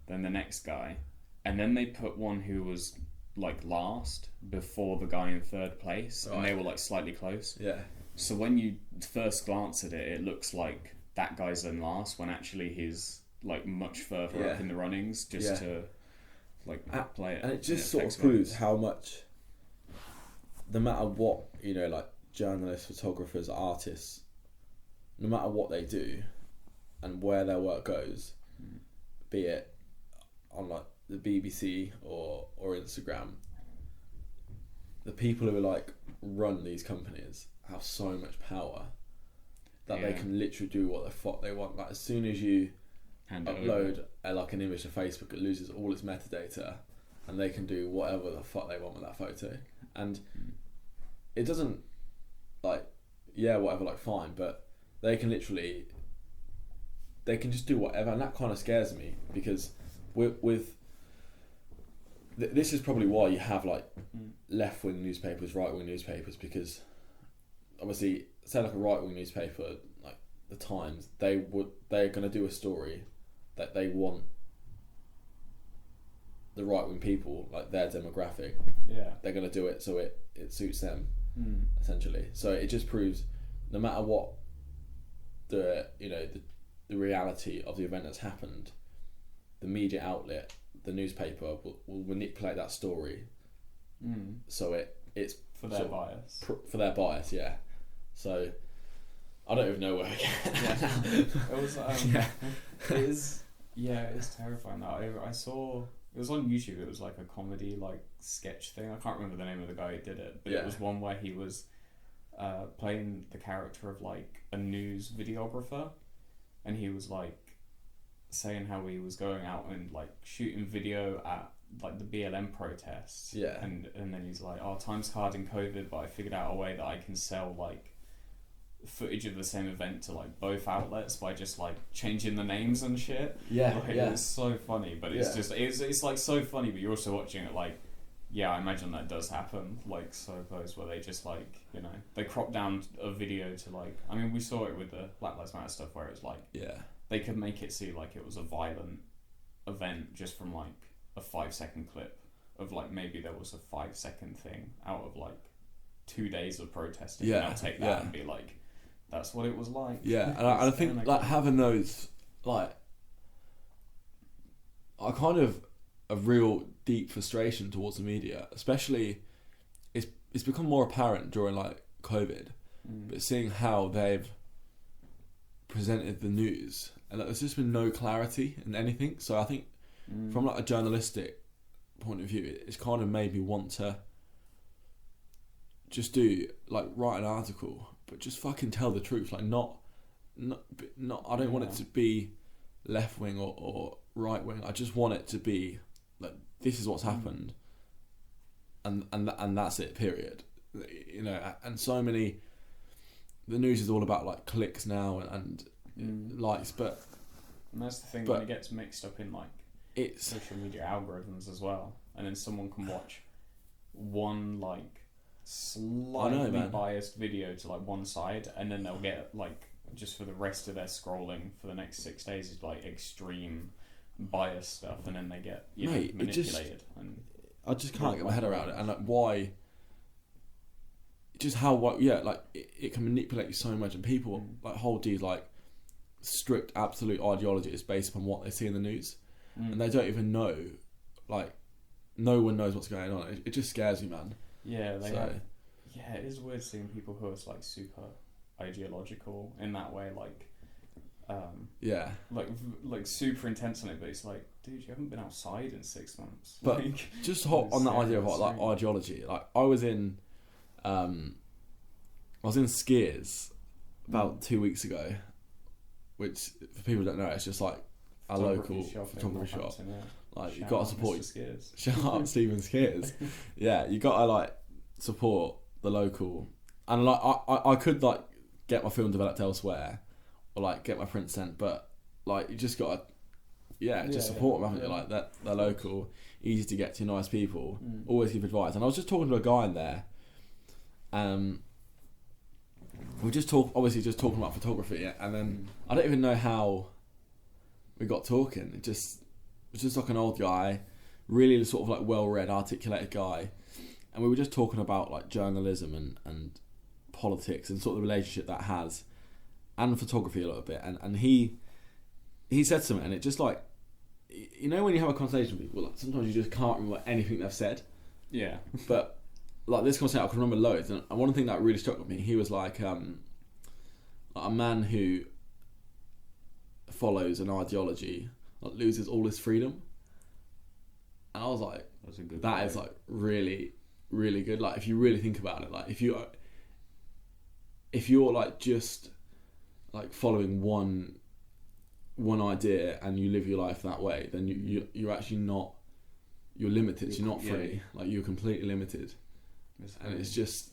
then the next guy, and then they put one who was like last before the guy in third place, and they were like slightly close. Yeah. So when you first glance at it, it looks like that guy's in last when actually he's like much further up in the runnings to like play it. And it just sort of proves how much, no matter what, you know, like journalists, photographers, artists, no matter what they do and where their work goes, be it on like the BBC or Instagram, the people who are like run these companies have so much power that they can literally do what the fuck they want. Like as soon as you upload like an image to Facebook, it loses all its metadata, and they can do whatever the fuck they want with that photo. And it doesn't like whatever, like fine, but they can just do whatever, and that kind of scares me because with this is probably why you have like left-wing newspapers, right-wing newspapers, because obviously say like a right-wing newspaper like the Times, they're going to do a story that they want the right-wing people, like their demographic, they're going to do it so it suits them essentially. So it just proves no matter what the reality of the event that's happened, the media outlet, the newspaper will manipulate that story so it's for their bias. For their bias, yeah. So I don't even know where again. It was it is terrifying. That I saw it was on YouTube. It was like a comedy like sketch thing. I can't remember the name of the guy who did it, but it was one where he was playing the character of like a news videographer, and he was like saying how he was going out and like shooting video at like the BLM protests. Yeah. And then he's like, oh, time's hard in COVID, but I figured out a way that I can sell like footage of the same event to like both outlets by just like changing the names and shit. Yeah. Like, it's so funny, but it's just it's like so funny, but you're also watching it like, yeah, I imagine that does happen, like so close, where they just like, you know, they crop down a video to like, I mean, we saw it with the Black Lives Matter stuff where it's like, they could make it seem like it was a violent event just from like a 5-second clip of like, maybe there was a 5-second thing out of like 2 days of protesting. And they'll take that and be like, that's what it was like. Yeah, and I think like having those, like, I kind of a real deep frustration towards the media, especially it's become more apparent during like COVID, but seeing how they've presented the news, and like, there's just been no clarity in anything. So I think from like a journalistic point of view, it's kind of made me want to just do like write an article, but just fucking tell the truth. Like not. I don't want it to be left wing or right wing. I just want it to be like, this is what's happened, and that's it. Period. You know, and so many. The news is all about like clicks now and likes, but and that's the thing, when it gets mixed up in like it's social media algorithms as well, and then someone can watch one like slightly biased video to like one side, and then they'll get like, just for the rest of their scrolling for the next 6 days is like extreme bias stuff, and then they get manipulated. I just can't get my head around it, and like why. Just how like it can manipulate you so much, and people like hold these like strict absolute ideologies based upon what they see in the news, and they don't even know, like no one knows what's going on. It just scares me, man. Yeah, it is weird seeing people who are like super ideological in that way, like like super intense on it, but it's like, dude, you haven't been outside in 6 months. But like, just hot on that idea of like ideology, like I was in Skiers about 2 weeks ago, which for people who don't know, it's just like a local photography shop. Like you got to support. Shout out Stephen Skiers. Yeah, you got to like support the local, and like I could like get my film developed elsewhere, or like get my print sent, but like you just got to just support them, haven't you? Like that they're local, easy to get to, nice people, always give advice. And I was just talking to a guy in there. We just talking about photography, and then I don't even know how we got talking. It was just like an old guy, really sort of like well-read, articulated guy, and we were just talking about like journalism and politics and sort of the relationship that has, and photography a little bit. And he said something, and it just like, you know, when you have a conversation with people, like sometimes you just can't remember anything they've said. Yeah, but. Like this conversation, I can remember loads, and one thing that really struck with me, he was like a man who follows an ideology like loses all his freedom, and I was like, that is like really, really good. Like if you really think about it, like if you're like just like following one idea and you live your life that way, then you're actually not, you're limited. You're not free. Like you're completely limited. And it's just,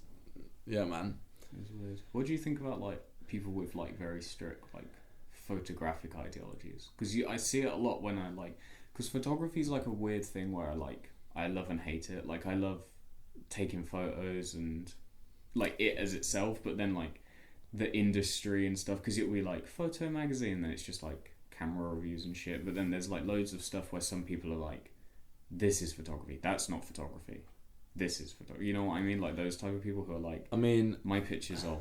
yeah, man. It's weird. What do you think about like people with like very strict like photographic ideologies? Because I see it a lot when I like, because photography is like a weird thing where I love and hate it. Like I love taking photos and like it as itself, but then like the industry and stuff, because it'll be like photo magazine, then it's just like camera reviews and shit. But then there's like loads of stuff where some people are like, this is photography, that's not photography. This is photography. You know what I mean? Like those type of people who are like, I mean, my pictures of,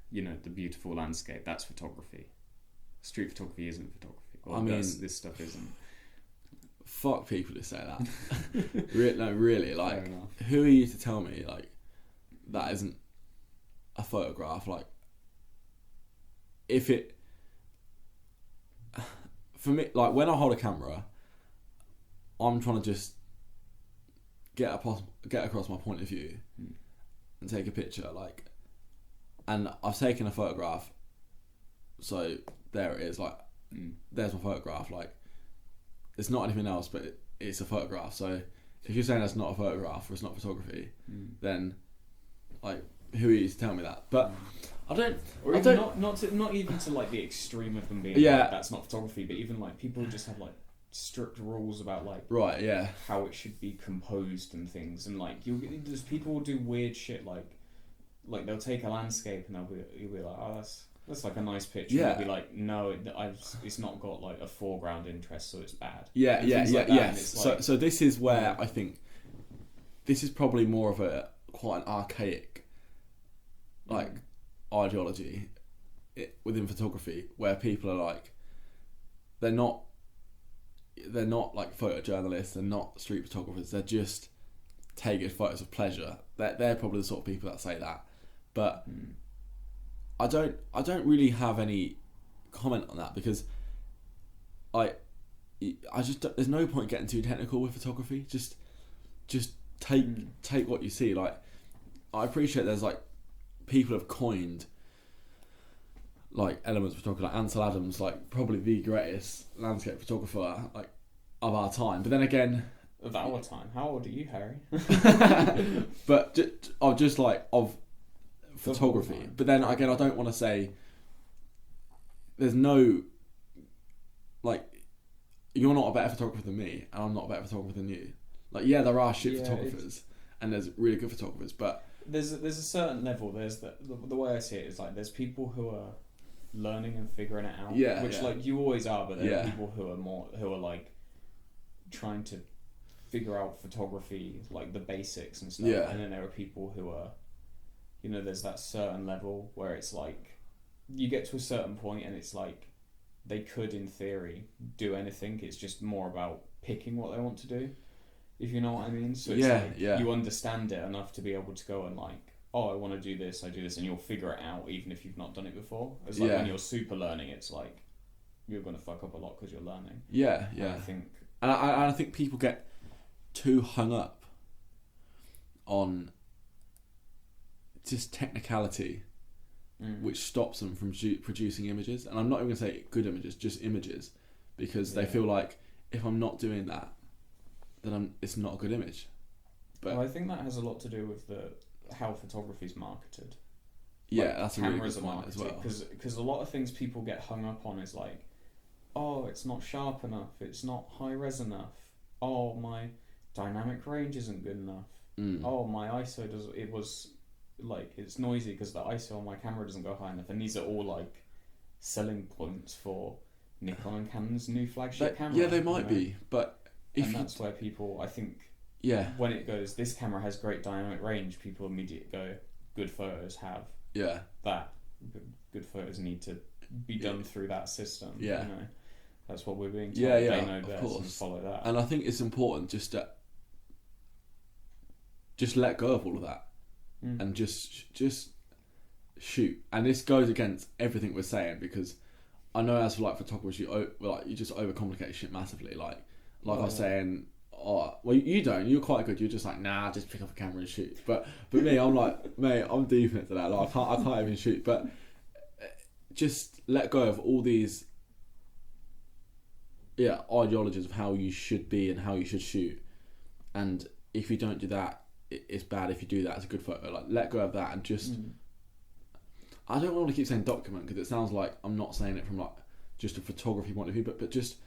you know, the beautiful landscape, that's photography. Street photography isn't photography. Well, I mean, this stuff isn't. Fuck people who say that. No, really. Like, who are you to tell me like that isn't a photograph? Like, if it, for me, like when I hold a camera, I'm trying to just get across my point of view and take a picture, like, and I've taken a photograph, so there it is, like, there's my photograph, like, it's not anything else, but it's a photograph. So if you're saying that's not a photograph or it's not photography, then, like, who are you to tell me that? But I don't. Or even not even to like the extreme of them being like, that's not photography, but even like people just have like strict rules about like how it should be composed and things, and like there's people will do weird shit like they'll take a landscape and you'll be like, oh, that's like a nice picture. Yeah. And they'll be like, no, it's not got like a foreground interest, so it's bad. So this is where I think this is probably more of quite an archaic like ideology within photography, where people are like, they're not like photojournalists, they're not street photographers, they're just taking photos of pleasure. They're probably the sort of people that say that, but I don't really have any comment on that, because I just there's no point getting too technical with photography. Just take what you see. Like, I appreciate there's like people have coined like elements of photography, like Ansel Adams, like probably the greatest landscape photographer like of our time. But then again, of our time, how old are you, Harry? But just like of photography. But then again, I don't want to say there's no, like, you're not a better photographer than me and I'm not a better photographer than you. Like, yeah, there are shit photographers and there's really good photographers, but there's a certain level. There's the way I see it is like there's people who are learning and figuring it out, which like you always are, but there are people who are like trying to figure out photography, like the basics and stuff, and then there are people who are, you know, there's that certain level where it's like you get to a certain point and it's like they could in theory do anything, it's just more about picking what they want to do, if you know what I mean. So it's you understand it enough to be able to go and like, oh, I want to do this, I do this, and you'll figure it out even if you've not done it before. It's like when you're super learning, it's like you're going to fuck up a lot because you're learning. And I think people get too hung up on just technicality, which stops them from producing images. And I'm not even going to say good images, just images, because they feel like if I'm not doing that, then it's not a good image. But I think that has a lot to do with how photography is marketed. Yeah, that's a really good point as well. Because a lot of things people get hung up on is like, oh, it's not sharp enough, it's not high res enough, oh, my dynamic range isn't good enough, oh, my ISO it's noisy because the ISO on my camera doesn't go high enough, and these are all like selling points for Nikon and Canon's new flagship camera. Yeah, they might be, but that's where people, I think, when it goes, this camera has great dynamic range, people immediately go, good photos have that. Good photos need to be done through that system. You know? That's what we're being told. They know best and follow that. And I think it's important just to let go of all of that and just shoot. And this goes against everything we're saying, because I know as for like photographers, you just overcomplicate shit massively. Like I was saying, oh, well, you don't. You're quite good. You're just like, nah, just pick up a camera and shoot. But me, I'm like, mate, I'm deep into that. Like I can't even shoot. But just let go of all these ideologies of how you should be and how you should shoot. And if you don't do that, it's bad. If you do that, it's a good photo. Like, let go of that and just. I don't want to keep saying document, because it sounds like I'm not saying it from like just a photography point of view, but just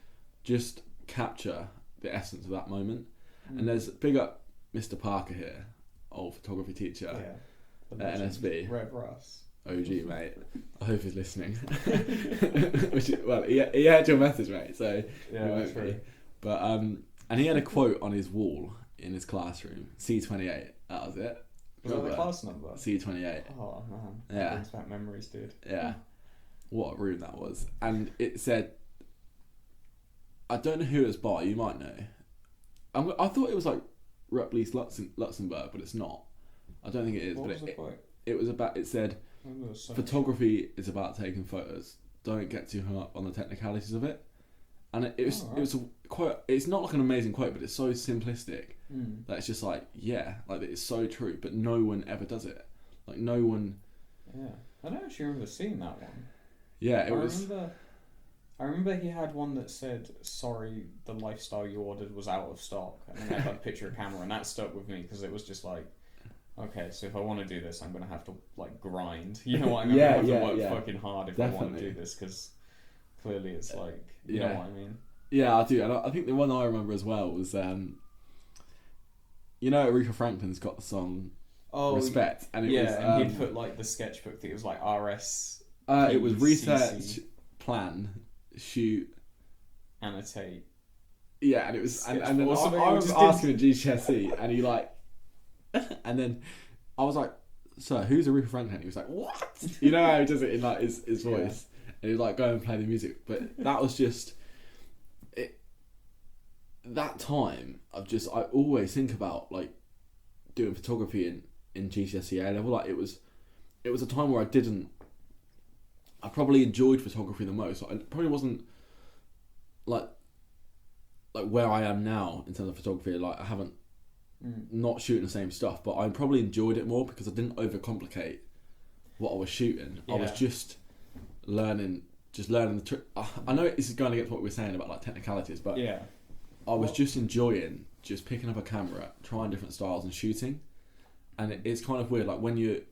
capture the essence of that moment. And there's big up Mr. Parker here, old photography teacher at NSB. Rev Russ. OG, mate. I hope he's listening. He had your message, mate. So that's true. But and he had a quote on his wall in his classroom. C28. That was it. Was that the class number? C28. Oh man. Yeah. That brings back memories, dude. Yeah. What a room that was. And it said, I don't know who it was by. You might know. I thought it was like Rupp Luxembourg, but it's not. I don't think it is. What was the quote? It was about. It said, photography is about taking photos. Don't get too hung up on the technicalities of it. And it was a quote. It's not like an amazing quote, but it's so simplistic that it's just like, yeah, like it's so true. But no one ever does it. Like no one. Yeah, I don't actually remember seeing that one. Yeah, I remember he had one that said, "Sorry, the lifestyle you ordered was out of stock," and then I had a picture of camera, and that stuck with me because it was just like, okay, so if I want to do this, I'm gonna have to like grind. You know what I mean? I have to work fucking hard if I want to do this because clearly it's like, you know what I mean? Yeah, I do, and I think the one I remember as well was, you know, Aretha Franklin's got the song Respect, and it was, and he'd put like the sketchbook that it was like RS. It was research, plan, shoot, annotate. Yeah, and it was, and then I was asking a GCSE, and he like, and then I was like, "So who's Aretha Franklin?" He was like, "What?" You know how he does it in like his voice, and he'd like go and play the music. But that was just it. That time, I always think about like doing photography in GCSE A level. Like it was a time where I probably enjoyed photography the most. I probably wasn't like where I am now in terms of photography. Like I haven't not shooting the same stuff, but I probably enjoyed it more because I didn't overcomplicate what I was shooting. I was just learning the trick. I know this is going to get to what we were saying about like technicalities, but I was just enjoying just picking up a camera, trying different styles and shooting. And it's kind of weird, like when you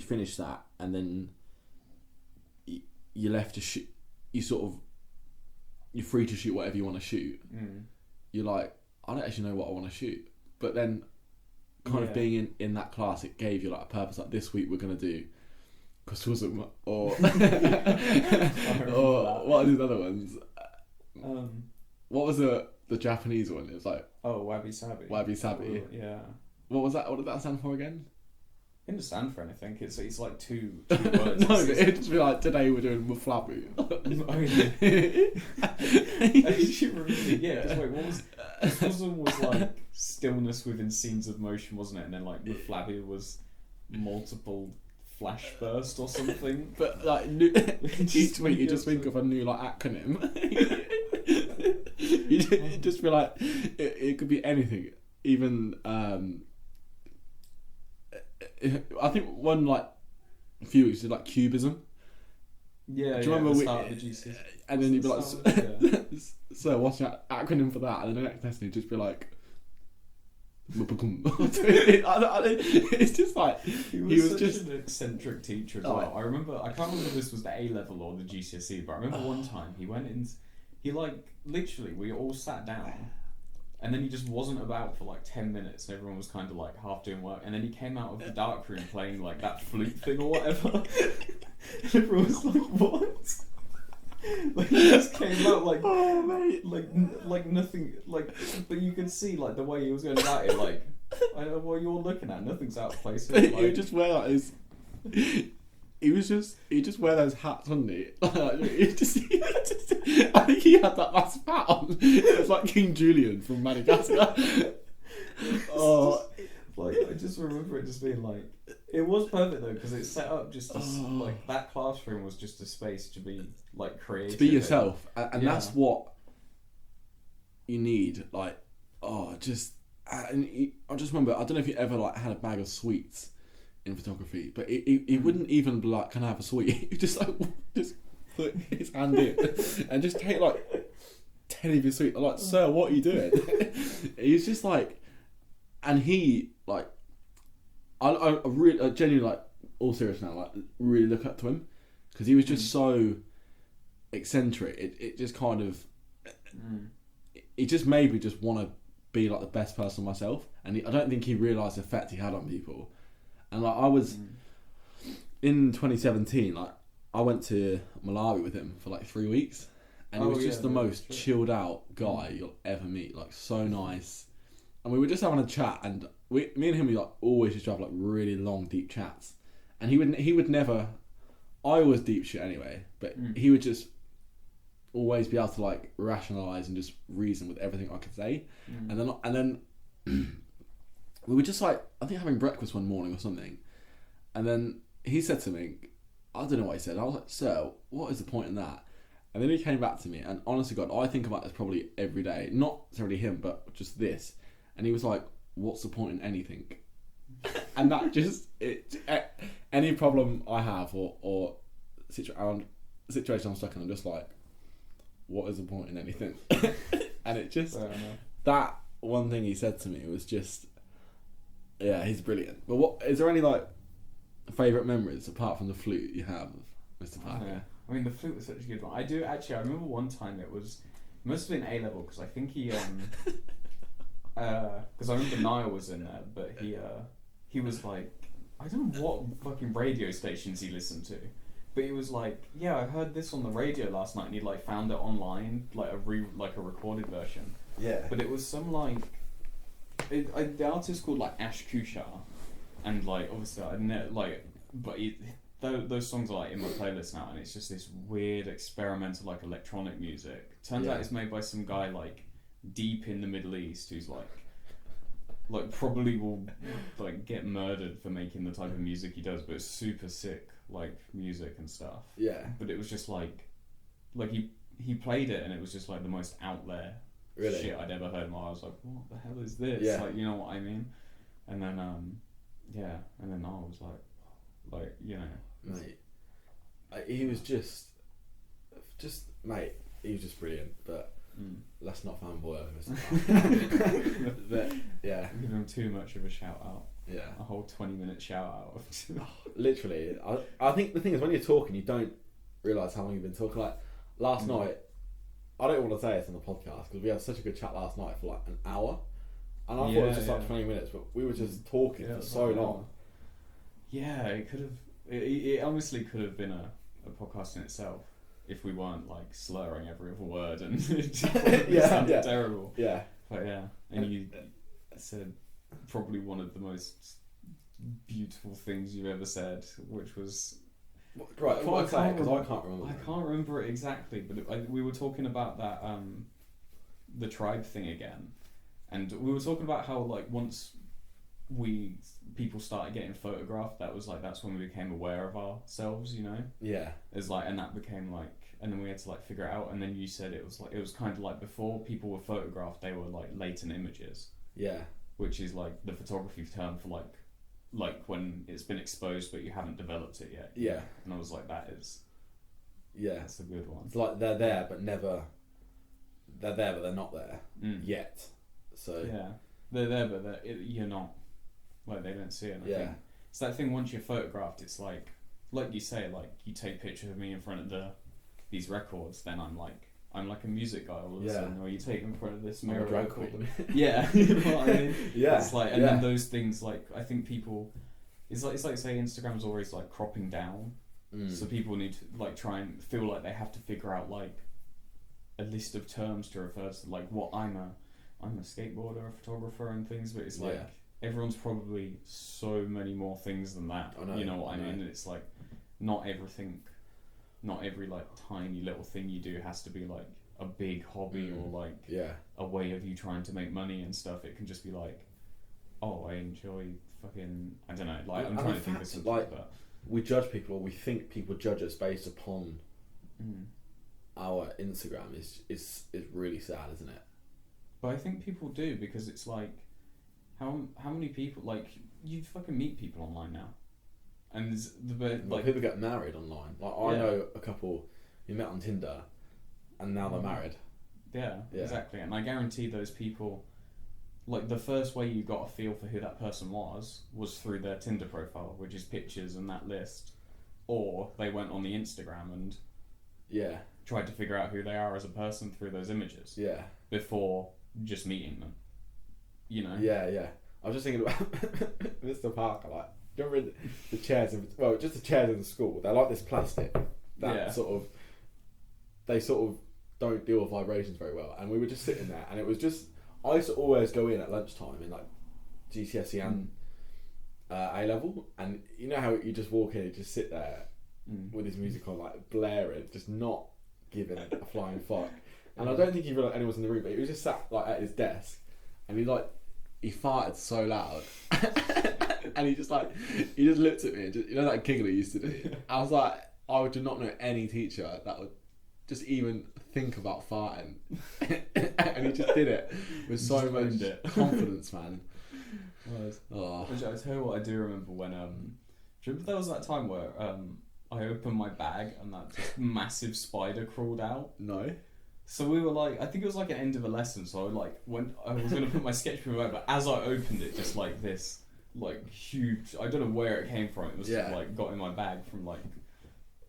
finish that and then you're left to shoot, you're free to shoot whatever you want to shoot. You're like, I don't actually know what I want to shoot. But then kind of being in that class, it gave you like a purpose. Like this week we're going to do Kusuzum or what are these other ones? What was the Japanese one? It was like Wabi Sabi. Wabi Sabi. Yeah. What was that? What did that stand for again? It didn't stand for anything. It's like two words. No, but it'd just be like, today we're doing Muflabu. Just wait, what was... Kusuzum was like stillness within scenes of motion, wasn't it? And then like Muflabu was multiple flash burst or something. But like each week you just think of a new like acronym. You just be like, it could be anything. Even I think one like a few weeks is like cubism. Yeah, do you remember the start of the GCSE? And then you'd be like, so what's your acronym for that? And then the next lesson you'd just be like, it's just like he was just an eccentric teacher as well. I can't remember if this was the A level or the GCSE, but I remember one time he went in, he like literally we all sat down. And then he just wasn't about for like 10 minutes and everyone was kind of like half doing work. And then he came out of the dark room playing like that flute thing or whatever. And everyone was like, what? Like he just came out like, like nothing, like, but you could see like the way he was going about it, like, I don't know what you're looking at, nothing's out of place. Like, he just wear like his... He just wear those hats, wouldn't he? I think he had that massive hat on. It was like King Julian from Madagascar. I just remember it just being like, it was perfect though because it set up just this, like that classroom was just a space to be like creative, to be yourself, and that's what you need. Like, I just remember, I don't know if you ever like had a bag of sweets in photography, but he wouldn't even be like, can I have a sweet? He just put his hand in and just take like 10 of your sweets. I'm like, sir, what are you doing? He's just like, and he like, I really genuinely like, all serious now, like really look up to him because he was just so eccentric. It just kind of, it just made me just want to be like the best person myself, and I don't think he realised the effect he had on people. And like I was in 2017, like I went to Malawi with him for like 3 weeks, and he was just the most chilled out guy you'll ever meet. Like so nice, and we were just having a chat, and me and him, we like always just have like really long, deep chats. And he would never. I always deep shit anyway, but he would just always be able to like rationalise and just reason with everything I could say, and then. We were just like, I think having breakfast one morning or something, and then he said to me, I don't know what he said. I was like, "Sir, what is the point in that?" And then he came back to me, and honestly, God, I think about this probably every day. Not necessarily him, but just this. And he was like, "What's the point in anything?" And that just any problem I have or situation I'm stuck in, I'm just like, what is the point in anything? And it just that one thing he said to me was just, yeah, he's brilliant. But what is there any like favourite memories apart from the flute you have of Mr. Parker? Yeah. I mean, the flute was such a good one. I do actually. I remember one time it must have been A level because I think he because I remember Niall was in there, but he was like, I don't know what fucking radio stations he listened to, but he was like, yeah, I heard this on the radio last night, and he like found it online, like a recorded version. Yeah. But it was some like, the artist called like Ash Kushar, and like obviously I know like, but those songs are like in my playlist now, and it's just this weird experimental like electronic music. Turns out it's made by some guy like deep in the Middle East who's like probably will like get murdered for making the type of music he does, but it's super sick like music and stuff. Yeah. But it was just like he played it and it was just like the most out there shit I'd ever heard in my life. I was like, what the hell is this? Yeah. Like, you know what I mean? And then and then I was like, you know, mate, he was just mate, he was just brilliant, but let's not fanboy over Mr. But yeah, give him too much of a shout out. Yeah, a whole 20-minute shout out. Literally, I think the thing is when you're talking, you don't realise how long you've been talking. Like last night, I don't want to say this on the podcast because we had such a good chat last night for like an hour, and I thought it was just like 20 minutes, but we were just talking for so long. Yeah, it could have. It honestly could have been a podcast in itself if we weren't like slurring every other word and it sounded terrible. Yeah, but and you said probably one of the most beautiful things you've ever said, which was right. What I say because I can't remember. I can't remember it exactly, but we were talking about that the tribe thing again, and we were talking about how like once people started getting photographed, that's when we became aware of ourselves, you know. Yeah. It's like, and that became like, and then we had to like figure it out, and then you said it was kind of like before people were photographed, they were like latent images. Yeah. Which is like the photography term for like when it's been exposed but you haven't developed it yet. Yeah. And I was like, that's a good one. It's like they're there but they're not there yet. So yeah, they're there but you're not. Like they don't see it. And I think it's that thing. Once you're photographed, it's like you say, like you take pictures of me in front of these records, then I'm like a music guy all of a sudden. Or you take in front of this mirror record. Yeah, you know what I mean. Yeah, it's like, and then those things, like I think people, it's like say Instagram's always like cropping down, so people need to like try and feel like they have to figure out like a list of terms to refer to, like what I'm a skateboarder, a photographer, and things, but it's like. Everyone's probably so many more things than that. You know what I mean? And it's like, not every like tiny little thing you do has to be like a big hobby or like a way of you trying to make money and stuff. It can just be like, oh, I enjoy fucking, I don't know, like I'm trying to think of something. Like, but we judge people, or we think people judge us based upon our Instagram is really sad, isn't it? But I think people do, because it's like, how many people, like, you fucking meet people online now, and like people get married online. Like I know a couple you met on Tinder, and now they're married. Yeah, exactly. And I guarantee those people, like the first way you got a feel for who that person was through their Tinder profile, which is pictures and that list, or they went on the Instagram and tried to figure out who they are as a person through those images. Yeah. Before just meeting them. You know? Yeah. I was just thinking about Mr. Parker, like, do you remember the chairs, just the chairs in the school, they're like this plastic that they sort of don't deal with vibrations very well, and we were just sitting there, and it was just, I used to always go in at lunchtime in like GCSE and A-level, and you know how you just walk in and just sit there with his music on, like blaring, just not giving a flying fuck. And I don't think he realised anyone was in the room, but he was just sat like at his desk, and he farted so loud. and he just looked at me and just, you know that giggle he used to do. I was like, I do not know any teacher that would just even think about farting, and he just did it with so much confidence, man. Oh. Which I tell you what, I do remember when do you remember there was that time where I opened my bag and that just massive spider crawled out? No. So we were like, I think it was like an end of a lesson, so I like when I was gonna put my sketch book away, but as I opened it, just like this like huge, I don't know where it came from, it was like got in my bag from like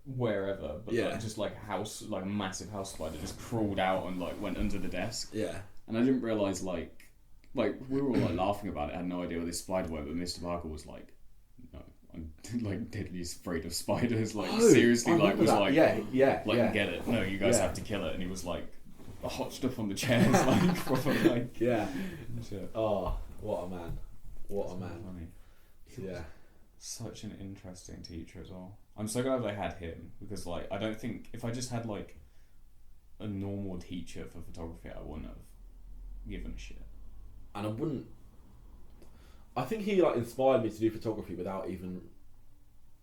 wherever, but like, just like a massive house spider just crawled out and like went under the desk. Yeah. And I didn't realise like we were all like laughing about it, I had no idea what this spider were, but Mr. Parker was like, no, I'm like deadly afraid of spiders, like seriously, like was that. Like get it, no, you guys have to kill it, and he was like hotched up on the chairs like proper like shit. Oh, what a man. Funny. Yeah. Such an interesting teacher as well. I'm so glad I had him, because like I don't think if I just had like a normal teacher for photography, I wouldn't have given a shit. And I think he like inspired me to do photography without even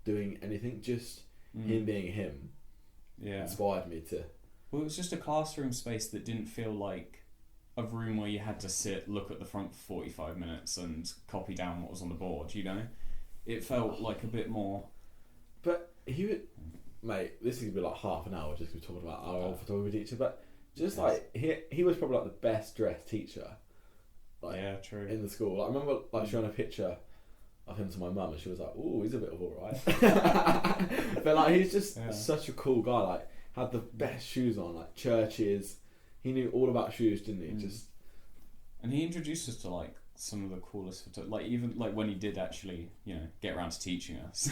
doing anything. Just him being him inspired me to. Well, it was just a classroom space that didn't feel like a room where you had to sit, look at the front for 45 minutes and copy down what was on the board, you know? It felt like a bit more... But he would... Mate, this is going to be like half an hour just talking about our old photography teacher, but just like, he was probably like the best dressed teacher. Like, true. In the school. Like, I remember like showing a picture of him to my mum and she was like, "Ooh, he's a bit of alright." But like, he's just such a cool guy. Like, had the best shoes on, like churches. He knew all about shoes, didn't he? And he introduced us to like some of the coolest like even like when he did actually, you know, get around to teaching us.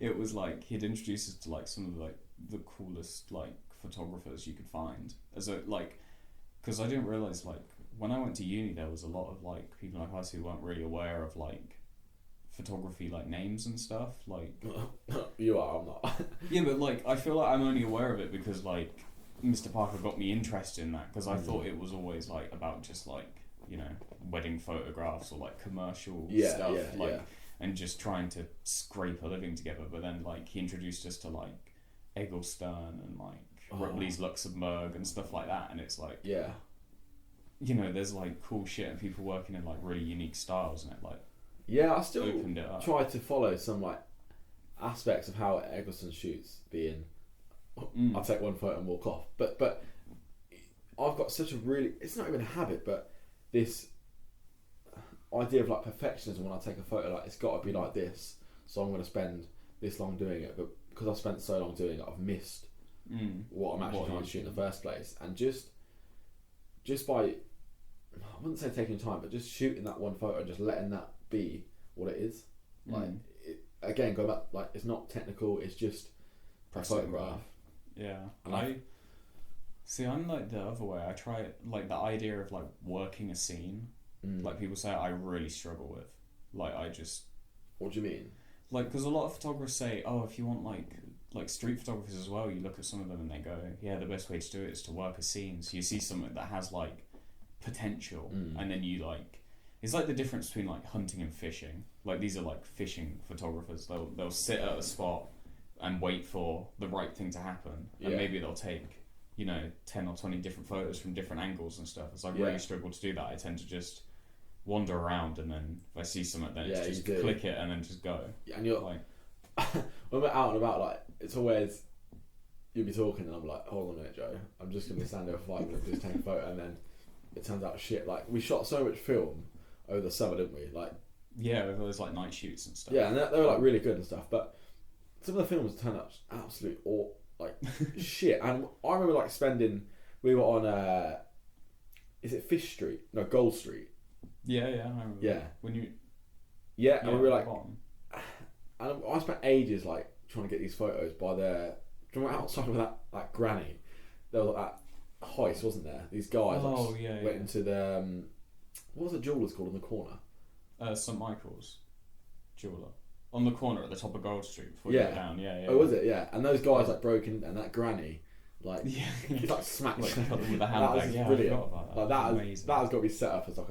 It was like he'd introduced us to like some of like the coolest like photographers you could find. As a like, because I didn't realise like when I went to uni there was a lot of like people like us who weren't really aware of like photography like names and stuff, like you are, I'm not. Yeah, but like I feel like I'm only aware of it because like Mr. Parker got me interested in that, because I thought it was always like about just like, you know, wedding photographs or like commercial stuff, and just trying to scrape a living together. But then like he introduced us to like Eggleston and like Ripley's Luxembourg and stuff like that, and it's like you know, there's like cool shit and people working in like really unique styles, and it like I still try to follow some like aspects of how Eggleston shoots, being I'll take one photo and walk off, but I've got such a really, it's not even a habit, but this idea of like perfectionism when I take a photo, like it's got to be like this, so I'm going to spend this long doing it, but because I've spent so long doing it, I've missed what I'm actually trying to shoot in the first place. And just by, I wouldn't say taking time, but just shooting that one photo and just letting that be what it is. Like again, go back, like it's not technical, it's just a photograph. Yeah, and I'm like the other way. I try like the idea of like working a scene. Like people say, I really struggle with. Like I just. What do you mean? Like, because a lot of photographers say, oh, if you want like street photographers as well, you look at some of them and they go, yeah, the best way to do it is to work a scene. So you see something that has like potential, and then you like. It's like the difference between like hunting and fishing. Like these are like fishing photographers. They'll sit at a spot and wait for the right thing to happen, and maybe they'll take, you know, 10 or 20 different photos from different angles and stuff. As I really struggle to do that, I tend to just wander around, and then if I see something, then it's just click it and then just go. Yeah, and you're like, when we're out and about, like it's always you'll be talking and I'm like, hold on a minute, Joe, I'm just gonna be standing there for 5 minutes, just take a photo, and then it turns out shit. Like we shot so much film over the summer, didn't we? Like over those like night shoots and stuff. Yeah, and they were like really good and stuff, but some of the films turned out absolute like shit. And I remember like we were on is it Fish Street? No, Gold Street. Yeah, I remember. Yeah. When you. Yeah, and we were like, and I spent ages like trying to get these photos by outside of that granny. There was like that heist, wasn't there? These guys went into the what was the jeweller's called on the corner? St. Michael's jeweller. On the corner at the top of Gold Street before you go down, Oh, was it? Yeah. And those guys like broke in, and that granny like like smacked with a handbag. That was brilliant. Like that has got to be set up as like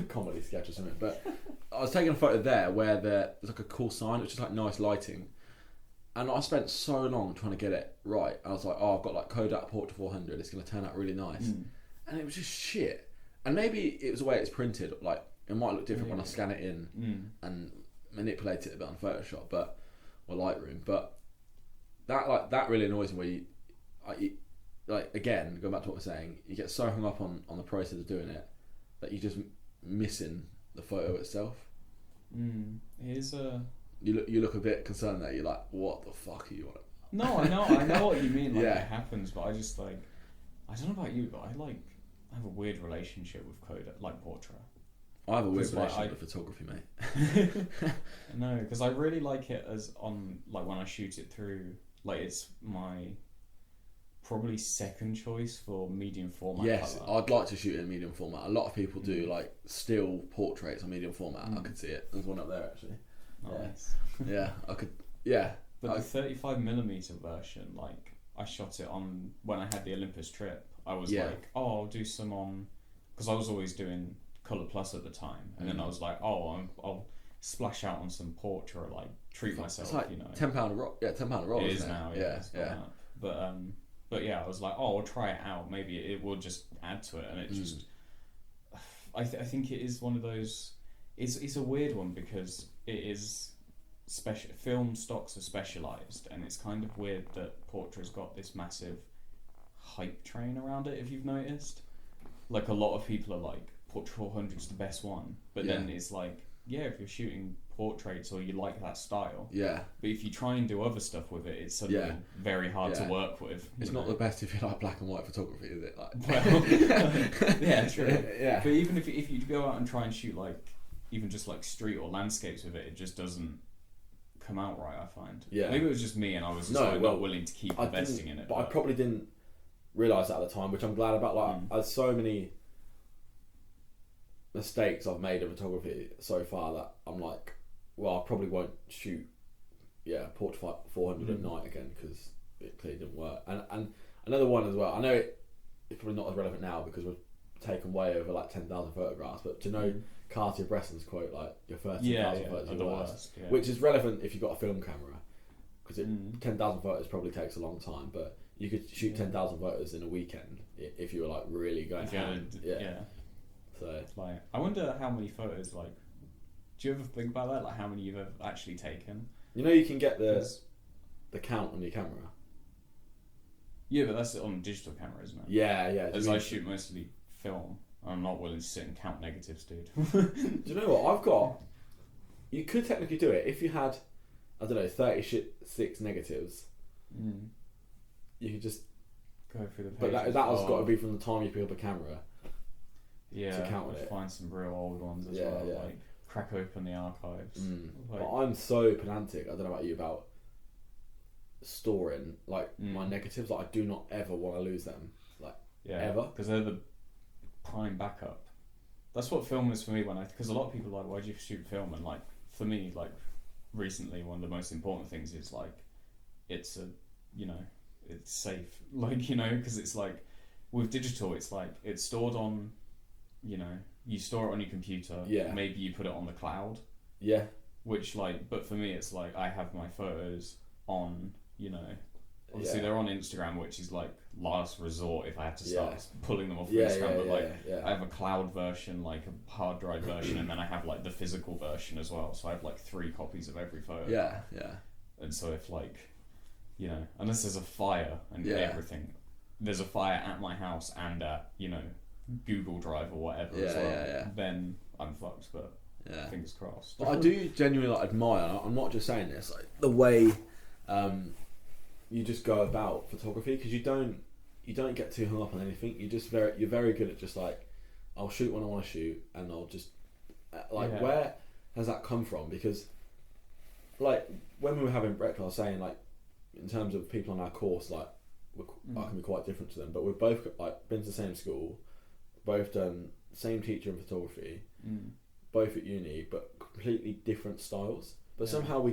comedy sketch or something. But I was taking a photo there where there's like a cool sign, which is like nice lighting. And I spent so long trying to get it right. I was like, oh, I've got like Kodak Portrait 400. It's going to turn out really nice. And it was just shit. And maybe it was the way it's printed. Like, it might look different when I scan it in and manipulate it a bit on Photoshop, or Lightroom. But that really annoys me. Where like again, going back to what we're saying, you get so hung up on the process of doing it that you're just missing the photo itself. It is a. You look a bit concerned there. You're like, what the fuck are you on? No, I know what you mean. Like, it happens, but I just like, I don't know about you, but I have a weird relationship with Kodak, like portrait. I have a weird relationship with photography, mate. No, because I really like it as on like when I shoot it through. Like, it's my probably second choice for medium format. Yes, colour. I'd like to shoot in medium format. A lot of people do like still portraits on medium format. I could see it. There's one up there actually. Nice. Yeah, I could. Yeah, but the 35mm version, like I shot it on when I had the Olympus trip. I was like, oh, I'll do some on, because I was always doing Colour Plus at the time, and then I was like, oh, I'll splash out on some portrait, like treat myself. It's like you know, £10 a roll. Yeah, £10 a roll. It is now. Yeah, yeah. But yeah, I was like, oh, I'll try it out. Maybe it will just add to it, and it just. I think it is one of those. It's a weird one because it is special. Film stocks are specialised, and it's kind of weird that Portrait's got this massive hype train around it. If you've noticed, like a lot of people are like, Portrait 400 is the best one, but then it's like, if you're shooting portraits or you like that style, but if you try and do other stuff with it, it's suddenly very hard to work with. It's not the best if you like black and white photography, is it? Like, well, yeah, true. Yeah. But even if you go out and try and shoot like even just like street or landscapes with it, it just doesn't come out right. I find. Yeah. Maybe it was just me, and I was just not willing to keep investing in it. But I probably didn't realise that at the time, which I'm glad about. Like, there's so many mistakes I've made in photography so far that I'm like, well, I probably won't shoot Portrait 400 at night again because it clearly didn't work. And another one as well, I know it's probably not as relevant now because we've taken way over like 10,000 photographs, but do you know Cartier-Bresson's quote, like, your first 10,000 photos are the worst, which is relevant if you've got a film camera, because 10,000 photos probably takes a long time, but you could shoot 10,000 photos in a weekend if you were like really going ham. So like, I wonder how many photos, like, do you ever think about that, like how many you've ever actually taken? You know, you can get the count on your camera. Yeah, but that's on a digital camera, isn't it? Yeah. As I shoot mostly film, I'm not willing to sit and count negatives, dude. Do you know what? You could technically do it if you had, I don't know, 36 negatives. You could just go through the pages. But that has got to be from the time you pick up a camera. Yeah, to count it. Find some real old ones as well. Yeah. Like, crack open the archives. Like, but I'm so pedantic. I don't know about you, about storing like my negatives. Like, I do not ever want to lose them. Like, ever, because they're the prime backup. That's what film is for me. Because a lot of people are like, why do you shoot film? And like, for me, like, recently, one of the most important things is like, it's it's safe. Like, because it's like with digital, it's like it's stored on. You store it on your computer. Yeah. Maybe you put it on the cloud. Yeah. Which, like, but for me, it's like I have my photos on, obviously they're on Instagram, which is like last resort if I have to start pulling them off Instagram. But I have a cloud version, like a hard drive version, and then I have like the physical version as well. So I have like 3 copies of every photo. Yeah. And so if like, unless there's a fire and everything, there's a fire at my house and at, Google Drive or whatever as well, then I'm fucked, but fingers crossed. But I do genuinely admire, I'm not just saying this, like the way you just go about photography, because you don't get too hung up on anything. You're very good at just like, I'll shoot when I want to shoot, and I'll just where has that come from? Because like when we were having breakfast, I was saying, like, in terms of people on our course, like I can be quite different to them, but we've both like been to the same school, both done same teacher in photography, both at uni, but completely different styles. But somehow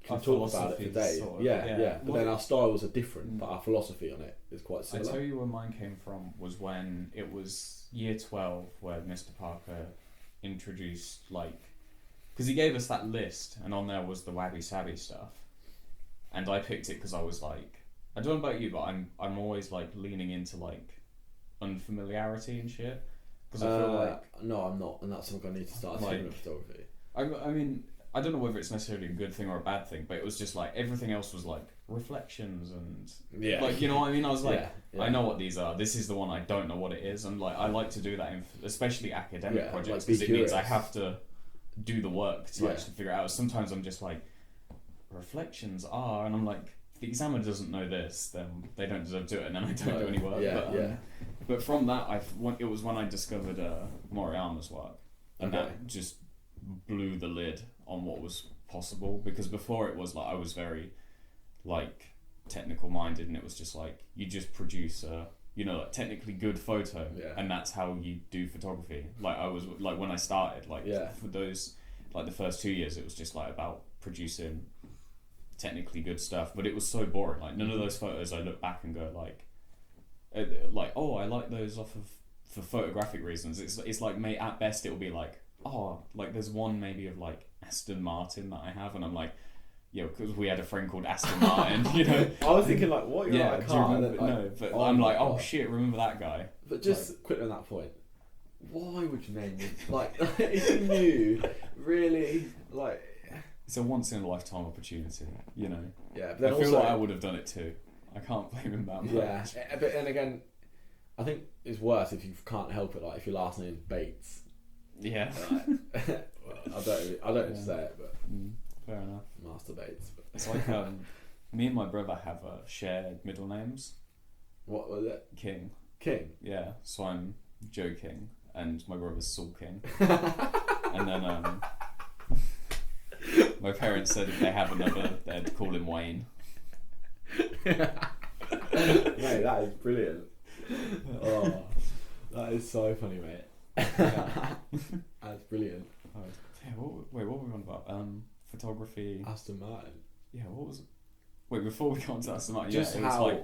can talk about it for days. Sort of, yeah. But then our styles are different, but our philosophy on it is quite I similar. tell you where mine came from was when it was year 12 where Mr. Parker introduced, like, because he gave us that list and on there was the Wabi Sabi stuff, and I picked it because I was like, I don't know about you, but I'm always like leaning into like unfamiliarity and shit, because I feel like no, I'm not, and that's something I need to start doing with photography. I mean, I don't know whether it's necessarily a good thing or a bad thing, but it was just like everything else was like reflections and like, you know what I mean? I was like, I know what these are. This is the one I don't know what it is, and like I like to do that in especially academic projects, because it means I have to do the work to actually figure it out. Sometimes I'm just like, reflections are, and I'm like, if the examiner doesn't know this, then they don't deserve to do it, and then I don't do any work. But from that, it was when I discovered Moriyama's work, and that just blew the lid on what was possible, because before it was like I was very like technical minded, and it was just like you just produce a like technically good photo, and that's how you do photography. Like I was like when I started, like for those like the first 2 years, it was just like about producing technically good stuff, but it was so boring. Like none of those photos I look back and go like oh, I like those for photographic reasons. It's like, mate, at best it will be like, oh, like there's one maybe of like Aston Martin that I have, and I'm like, because we had a friend called Aston Martin, I was thinking like, what, you're like a car? I'm like, oh shit, remember that guy? But just like, quickly on that point, why would you name it? Like, if you knew, really, like... It's a once in a lifetime opportunity, Yeah, but then I feel like I would have done it too. I can't blame him that much. Yeah, but then again, I think it's worse if you can't help it, like if your last name is Bates. Yeah. Like, I don't say it, but fair enough. Master Bates. But. It's like me and my brother have shared middle names. What was it? King. King. Yeah. So I'm Joe King, and my brother's Saul King. And then my parents said if they have another, they'd call him Wayne. Mate, that is brilliant. Oh, that is so funny, mate. That's brilliant. What were we on about? Photography. Aston Martin. Yeah, what was it? Wait, before we got onto Aston Martin, just it how was like,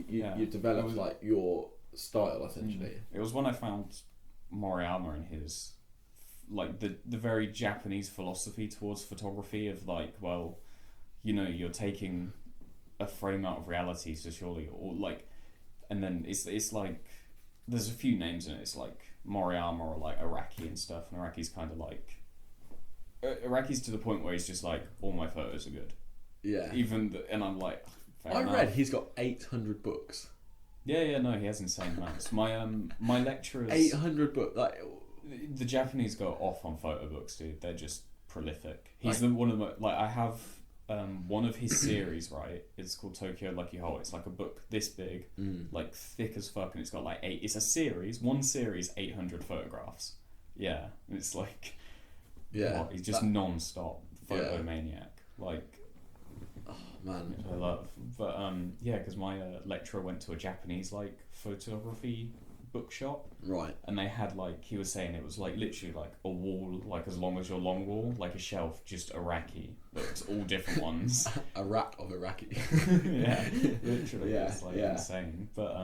you developed like your style essentially. It was when I found Moriyama and his like the very Japanese philosophy towards photography of like, well, you're taking a frame out of reality, so surely, or like, and then it's like there's a few names in it. It's like Moriyama or like Araki and stuff, and Araki's kind of like Araki's to the point where he's just like, all my photos are good. Yeah. And I'm like, I read he's got 800 books. Yeah, no, he has insane amounts. My lecturers 800 books. Like the Japanese go off on photo books, dude. They're just prolific. He's one of the like I have one of his series, right? It's called Tokyo Lucky Hole. It's like a book this big, like thick as fuck, and it's got like it's a series, one series, 800 photographs. Yeah, and it's like, he's just non-stop photo maniac. Like, oh man, which I love. But because my lecturer went to a Japanese like photography bookshop, right, and they had like, he was saying it was like literally like a wall like as long as your long wall, like a shelf, just Iraqi, but it's all different ones. A rack of Iraqi. Yeah, literally. It's like insane. But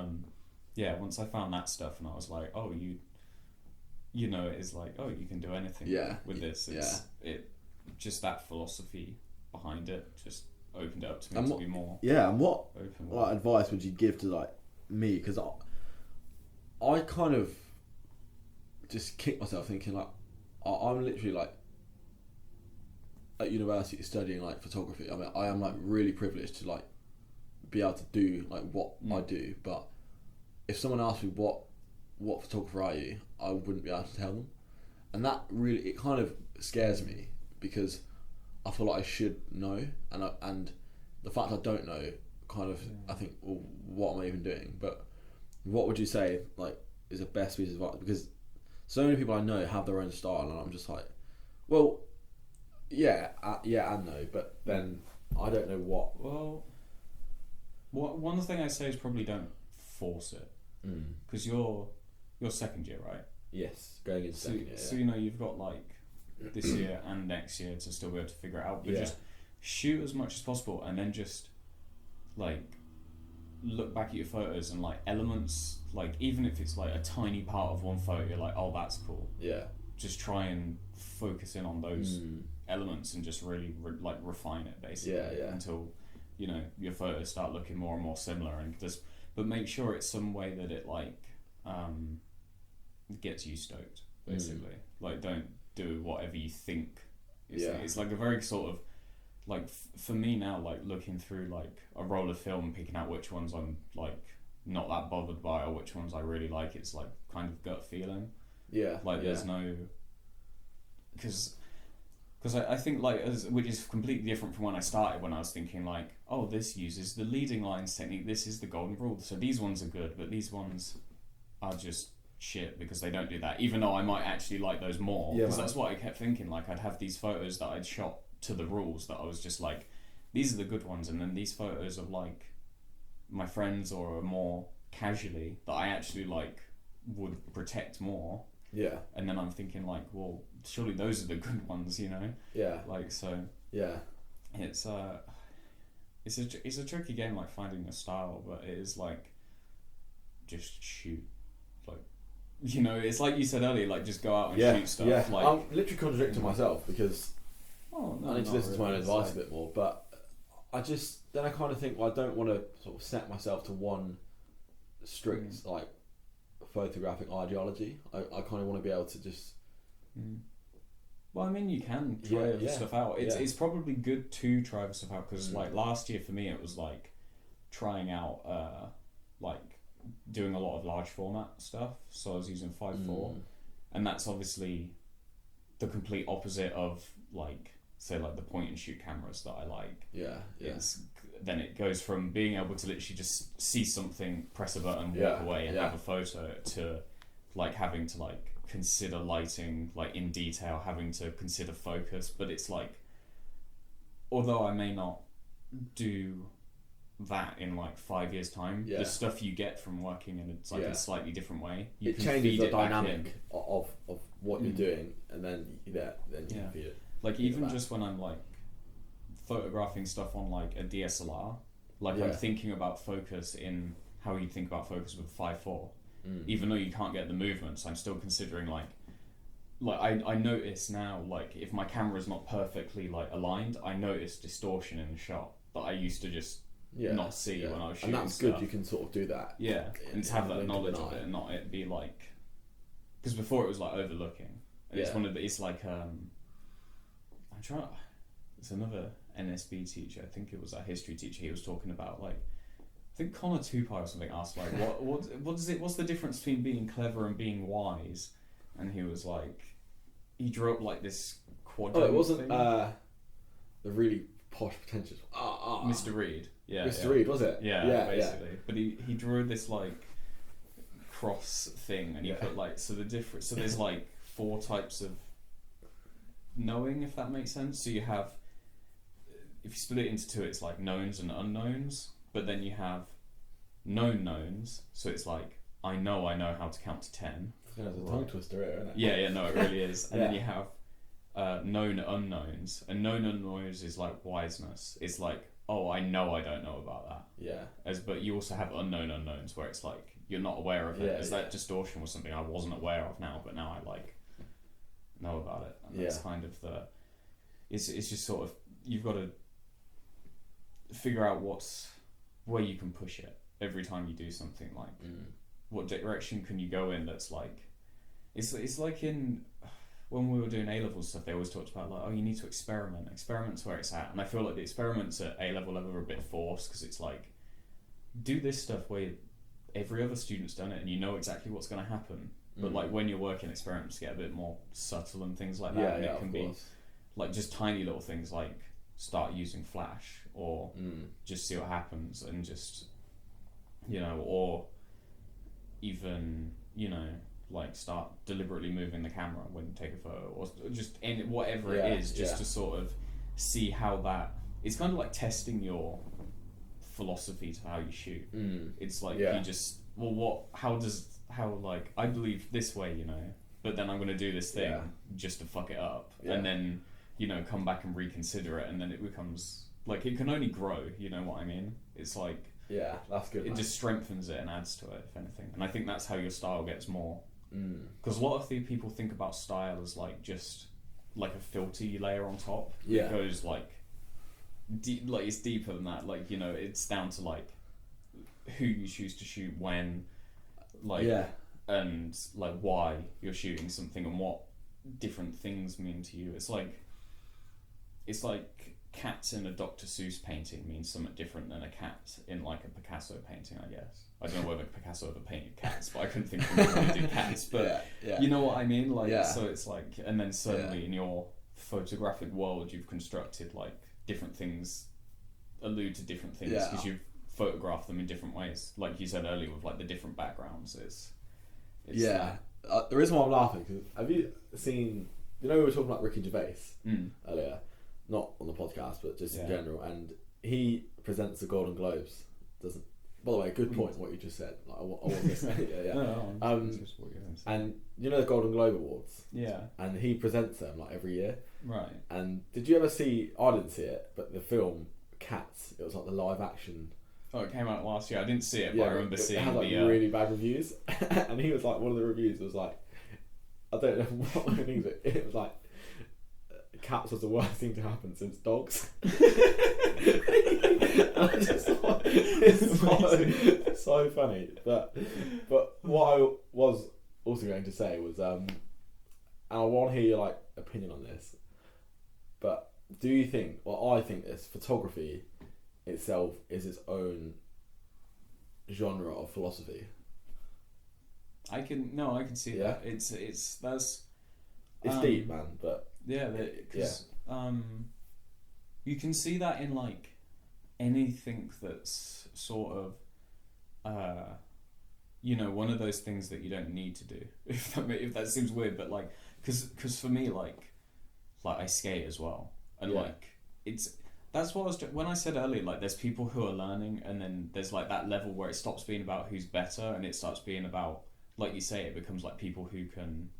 once I found that stuff, and I was like, oh, it is like, oh, you can do anything with this. It just that philosophy behind it just opened it up to me to be more and what open. What advice would you give to like me, because I kind of just kick myself thinking like I'm literally like at university studying like photography. I mean, I am like really privileged to like be able to do like what I do, but if someone asked me what photographer are you, I wouldn't be able to tell them, and that really, it kind of scares me, because I feel like I should know, and the fact I don't know kind of I think, well, what am I even doing? But what would you say like is the best piece of advice? Because so many people I know have their own style, and I'm just like, well, yeah and no, but then I don't know what. Well, one thing I say is probably don't force it, because you're second year, right? Yes, going into second year. So you've got like this year and next year to still be able to figure it out, but just shoot as much as possible, and then just like look back at your photos and like elements, like even if it's like a tiny part of one photo, you're like, oh, that's cool. Yeah. Just try and focus in on those elements and just really like refine it basically until your photos start looking more and more similar, and just but make sure it's some way that it like gets you stoked basically. Like don't do whatever you think. It's like a very sort of like for me now, like looking through like a roll of film, picking out which ones I'm like not that bothered by or which ones I really like. It's like kind of gut feeling. There's no, because I think like which is completely different from when I started, when I was thinking like, oh, this uses the leading lines technique, this is the golden rule, so these ones are good, but these ones are just shit because they don't do that, even though I might actually like those more, because that's what I kept thinking. Like I'd have these photos that I'd shot to the rules that I was just like, these are the good ones, and then these photos of like my friends or more casually that I actually like would protect more. And then I'm thinking like, well, surely those are the good ones, like, so it's a tricky game, like finding a style, but it is like just shoot, like it's like you said earlier, like just go out and shoot stuff. Like I'm literally contradicting myself because no, I need to listen to my own advice a bit more, but I kind of think, well, I don't want to sort of set myself to one strict like photographic ideology. I kind of want to be able to just well, I mean, you can try other stuff out. It's probably good to try other stuff out, because like last year for me it was like trying out like doing a lot of large format stuff, so I was using 5.4 and that's obviously the complete opposite of like say like the point and shoot cameras that I like. Then it goes from being able to literally just see something, press a button, walk away and have a photo, to like having to like consider lighting like in detail, having to consider focus. But it's like, although I may not do that in like 5 years time, the stuff you get from working in a slightly different way, you it can changes feed the it back dynamic in. of what you're doing, and then you can feed it. Like even just when I'm like photographing stuff on like a DSLR, like I'm thinking about focus in how you think about focus with 5.4. Even though you can't get the movements, I'm still considering like I notice now, like if my camera's not perfectly like aligned, I notice distortion in the shot that I used to just not see when I was shooting. And that's stuff. good, you can sort of do that. And to have that knowledge of it, and not it be like, because before it was like overlooking, and it's like I'm trying. It's another NSB teacher. I think it was a history teacher. He was talking about like, I think Connor Tupai or something asked like, what's the difference between being clever and being wise? And he was like, he drew up like this quadrant. Oh, it wasn't thing. The really posh pretentious. Mr. Reed. Mr. Reed, was it? Yeah, basically. Yeah. But he drew this like cross thing, and he put like, so there's like 4 types of knowing, if that makes sense. So you have, if you split it into 2, it's like knowns and unknowns, but then you have known knowns, so it's like I know how to count to 10. It's a tongue twister, isn't it? Yeah, no, it really is. And then you have known unknowns, and known unknowns is like wiseness. It's like, oh, I know I don't know about that. But you also have unknown unknowns, where it's like you're not aware of it. That distortion was something I wasn't aware of now, but now I like know about it. And that's kind of it's just sort of, you've got to figure out where you can push it every time you do something, like what direction can you go in that's like, it's like in when we were doing A-level stuff, they always talked about like, oh, you need to experiment's where it's at, and I feel like the experiments at A-level level are a bit forced, because it's like, do this stuff where every other student's done it and you know exactly what's going to happen, but like when you're working, experiments get a bit more subtle and things like that, and it can be like just tiny little things like start using flash, or just see what happens, and just or even like start deliberately moving the camera when you take a photo, or just whatever it is, just to sort of see how that, it's kind of like testing your philosophy to how you shoot. It's like you just, well, how like I believe this way, but then I'm going to do this thing just to fuck it up, and then you know, come back and reconsider it, and then it becomes like it can only grow. You know what I mean? It's like Yeah, that's good. it man. just strengthens it and adds to it, if anything. And I think that's how your style gets more. Because a lot of the people think about style as like just like a filter you layer on top. Yeah. It goes like like it's deeper than that. Like, you know, it's down to like who you choose to shoot when, like, and like why you're shooting something and what different things mean to you. It's like cats in a Dr. Seuss painting means something different than a cat in like a Picasso painting, I guess. I don't know whether Picasso ever painted cats, but I couldn't think of anyone who did cats. But you know what I mean? Like, so it's like, and then suddenly in your photographic world, you've constructed like different things allude to different things because you've photographed them in different ways. Like you said earlier with like the different backgrounds. It's the reason why I'm laughing, because have you seen, you know, we were talking about Ricky Gervais earlier, not on the podcast, but just in general, and he presents the Golden Globes, doesn't? By the way, good point what you just said. Like, I want to say, and you know the Golden Globe Awards, and he presents them like every year, right? And did you ever see? I didn't see it, but the film Cats. It was like the live action. Oh, it came out last year. I didn't see it, but I remember seeing it had like really bad reviews, and he was like, one of the reviews was like, I don't know what it means, but it was like, cats was the worst thing to happen since dogs. I just thought it's so funny. But what I was also going to say was, and I want to hear your like opinion on this, but do you think, well, I think this photography itself is its own genre of philosophy? I can see that. It's deep, man, but because you can see that in like anything that's sort of you know, one of those things that you don't need to do, if that seems weird, but like because for me like I skate as well, and like that's what I was when I said earlier, like there's people who are learning, and then there's like that level where it stops being about who's better and it starts being about, like you say, it becomes like people who can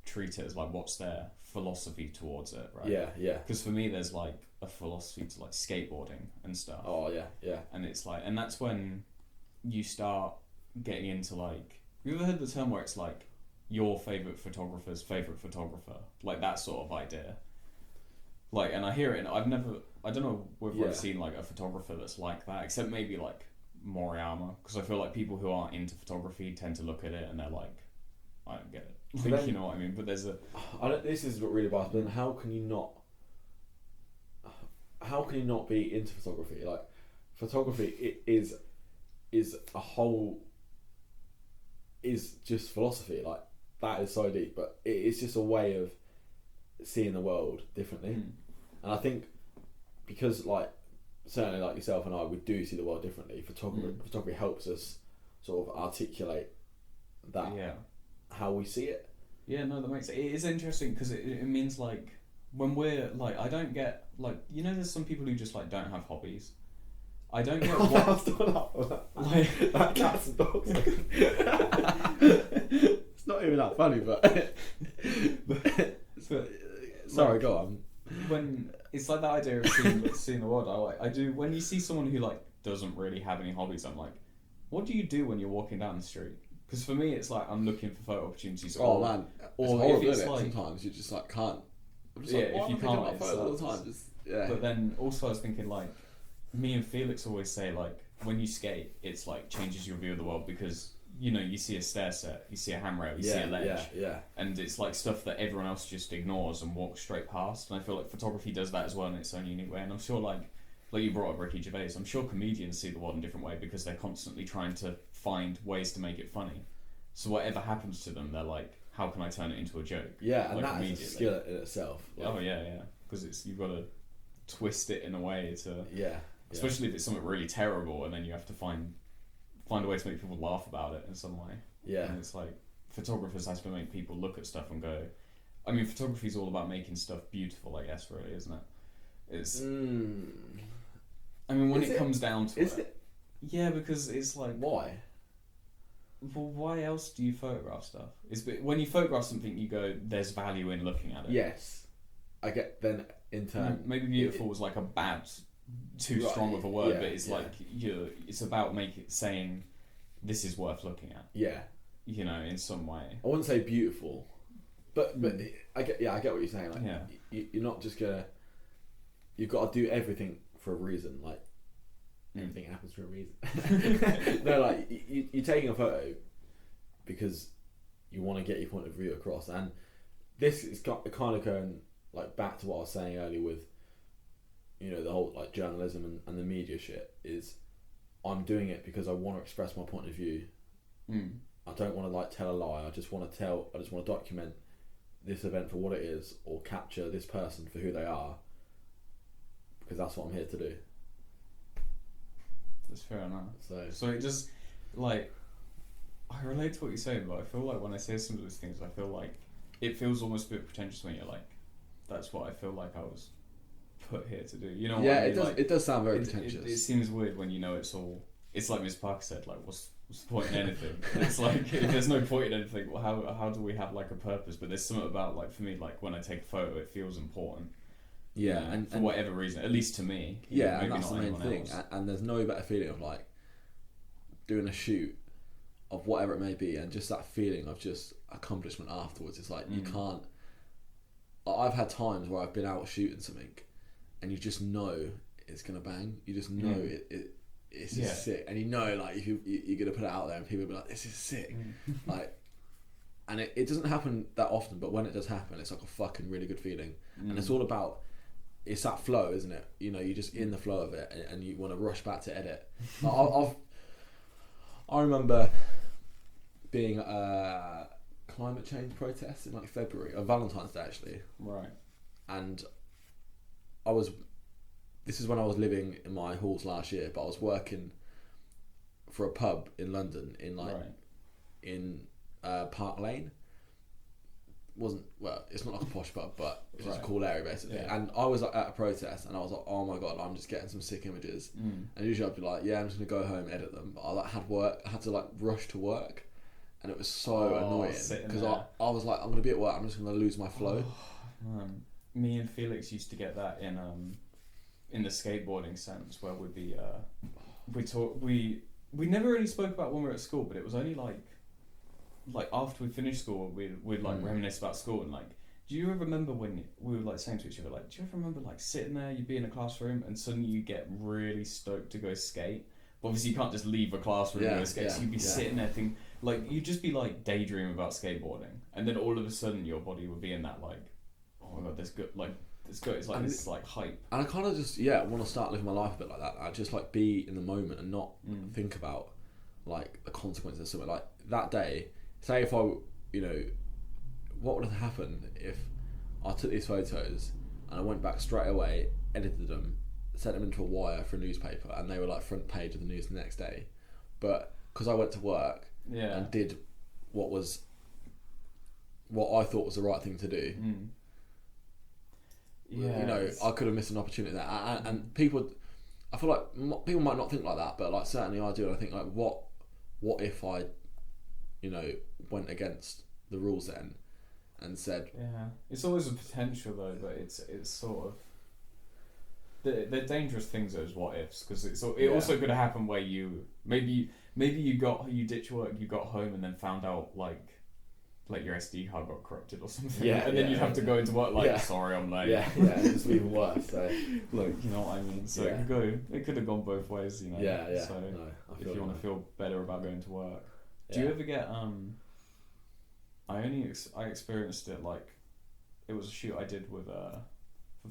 treat it as like what's their philosophy towards it, right? Because for me there's like a philosophy to like skateboarding and stuff. And it's like, and that's when you start getting into like, have you ever heard the term where it's like your favourite photographer's favourite photographer, like that sort of idea? Like, and I hear it, and I don't know whether I've seen like a photographer that's like that, except maybe like Moriyama, because I feel like people who aren't into photography tend to look at it and they're like, I don't get it. Like, then, you know what I mean? But there's this is what really bothers me. Then how can you not be into photography? Like, photography is a whole, is just philosophy. Like, that is so deep, but it's just a way of seeing the world differently. And I think because like certainly like yourself and I, we do see the world differently. Photography helps us sort of articulate that how we see it. That makes it is interesting, because it means like when we're like, I don't get like, you know, there's some people who just like don't have hobbies. I don't get what like that cats and dogs. It's not even that funny, but sorry, like, go on. When it's like that idea of seeing the world, I do. When you see someone who like doesn't really have any hobbies, I'm like, what do you do when you're walking down the street? Because for me, it's like I'm looking for photo opportunities. Oh man, or horrible, if it's like sometimes you just like can't. If you can't, all the time. But then also I was thinking like, me and Felix always say like, when you skate, it's like changes your view of the world, because you know, you see a stair set, you see a handrail, you see a ledge, and it's like stuff that everyone else just ignores and walks straight past. And I feel like photography does that as well in its own unique way. And I'm sure like you brought up Ricky Gervais, I'm sure comedians see the world in a different way because they're constantly trying to find ways to make it funny. So whatever happens to them, they're like, how can I turn it into a joke? Yeah, and like, that's a skill in itself. Like, because you've got to twist it in a way to especially if it's something really terrible, and then you have to find a way to make people laugh about it in some way. And it's like, photographers has to make people look at stuff and go, I mean, photography is all about making stuff beautiful, I guess, really, isn't it? It's I mean, when it comes down to it, yeah, because it's like, why? Well, why else do you photograph stuff? It's when you photograph something, you go, there's value in looking at it. Yes. I get then in turn maybe beautiful was like a bad, too strong of a word, but it's like it's about saying this is worth looking at. Yeah, you know, in some way. I wouldn't say beautiful, but I get what you're saying. Like, you're not just gonna. You've got to do everything for a reason. Like everything happens for a reason. No, like you're taking a photo because you want to get your point of view across, and this is kind of going like back to what I was saying earlier with, you know, the whole like journalism and the media shit. Is I'm doing it because I want to express my point of view. I don't want to like tell a lie. I just want to document this event for what it is, or capture this person for who they are, because that's what I'm here to do. That's fair enough. So it just, like, I relate to what you're saying, but I feel like when I say some of those things, I feel like it feels almost a bit pretentious when you're like, that's what I feel like I was put here to do. You know what I mean? It does. Like, it does sound very pretentious. It seems weird when you know it's all. It's like Miss Parker said, like, what's the point in anything? It's like, if there's no point in anything, well, how do we have like a purpose? But there's something about, like, for me, like when I take a photo, it feels important. Yeah, you know, for whatever reason, at least to me. Yeah, and that's the main thing. And there's no better feeling of like doing a shoot of whatever it may be, and just that feeling of just accomplishment afterwards. It's like you can't. I've had times where I've been out shooting something, and you just know it's gonna bang. You just know it's just sick, and you know, like, if you're gonna put it out there, and people will be like, "This is sick," like. And it doesn't happen that often, but when it does happen, it's like a fucking really good feeling, and it's all about. It's that flow, isn't it? You know, you're just in the flow of it, and you want to rush back to edit. I remember being at a climate change protest in like February, or Valentine's Day actually. Right. And this is when I was living in my halls last year, but I was working for a pub in London in Park Lane. It's not like a posh pub, but it's just a cool area basically. Yeah. And I was like, at a protest, and I was like, oh my god, I'm just getting some sick images. And usually I'd be like, yeah, I'm just gonna go home and edit them. But I like I had to like rush to work, and it was so annoying because I was like, I'm gonna be at work, I'm just gonna lose my flow. Me and Felix used to get that in the skateboarding sense, where we'd be we never really spoke about when we were at school, but it was only like after we finished school, we'd like reminisce about school, and like, do you ever remember when we were like saying to each other, like, do you ever remember like sitting there, you'd be in a classroom, and suddenly you get really stoked to go skate? But obviously you can't just leave a classroom and go skate, so you'd be sitting there thinking, like, you'd just be like daydreaming about skateboarding, and then all of a sudden your body would be in that like, oh my god, this good, like, it's good, it's like this like hype. And I kind of just want to start living my life a bit like that. I just like be in the moment and not think about like the consequences of something. Like that day, say if I, you know, what would have happened if I took these photos and I went back straight away, edited them, sent them into a wire for a newspaper, and they were like front page of the news the next day. But because I went to work and did what I thought was the right thing to do, you know, I could have missed an opportunity there. And people, I feel like people might not think like that, but like certainly I do. And I think like, what if I, you know, went against the rules then and said... Yeah, it's always a potential though, but it's sort of... They're dangerous things, those what ifs, because it also could have happened where you... Maybe you ditched work, you got home and then found out like your SD card got corrupted or something, and then you'd have to go into work like, sorry, I'm late. It's even worse. So look, you know what I mean. So it could have gone both ways, you know. So if you want to feel better about going to work, do you ever get I experienced it like it was a shoot I did with for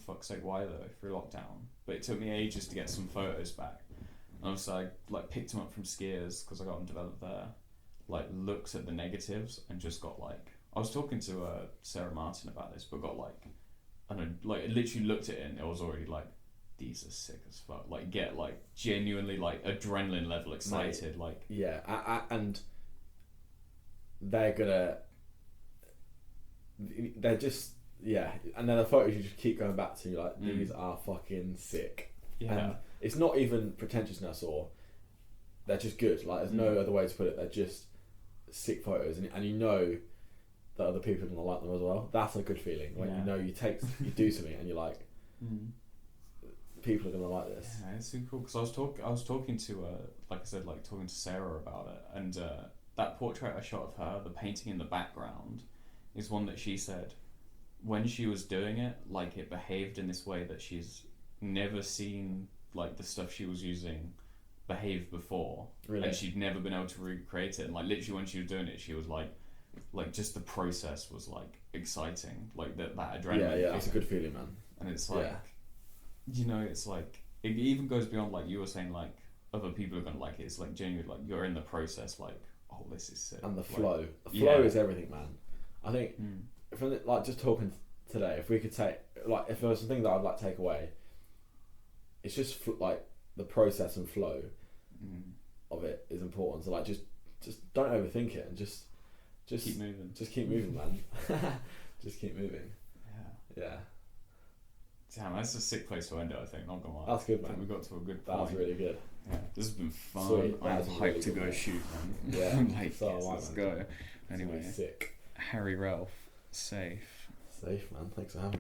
fuck's sake, why though, through lockdown, but it took me ages to get some photos back. And obviously I like picked them up from skiers because I got them developed there. Like looks at the negatives and just got like, I was talking to Sarah Martin about this, but got like, I don't know, like I literally looked at it and it was already like, these are sick as fuck. Like get like genuinely like adrenaline level excited. Mate, like and they're just and then the photos you just keep going back to, like these are fucking sick. And it's not even pretentiousness, or they're just good. Like there's no other way to put it. They're just sick photos, and you know that other people are gonna like them as well. That's a good feeling when you know you do something and you're like, people are gonna like this. Yeah, it's super cool because I was talking to like I said, like talking to Sarah about it, and that portrait I shot of her, the painting in the background, is one that she said when she was doing it, like it behaved in this way that she's never seen like the stuff she was using behave before. Really? And she'd never been able to recreate it. And like literally when she was doing it, she was like just the process was like exciting, like that adrenaline. Yeah, that's a good feeling, man. And it's like, you know, it's like it even goes beyond like you were saying, like other people are gonna like it. It's like genuinely like you're in the process, like, oh, this is sick. And the flow is everything, man. I think from like just talking today, if we could take like if there was something that I'd like to take away, it's just like the process and flow of it is important. So like just don't overthink it and just keep moving. Just keep moving, man. Just keep moving. Yeah. Damn, that's a sick place to end it, I think. Not gonna lie. That's good, man. We got to a good point. That was really good. Yeah, this has been fun. Sweet. I'm hyped really to go shoot, man. Yeah. Like, so let's go. Anyway, sick. Harry Relf, safe. Safe, man. Thanks for having me.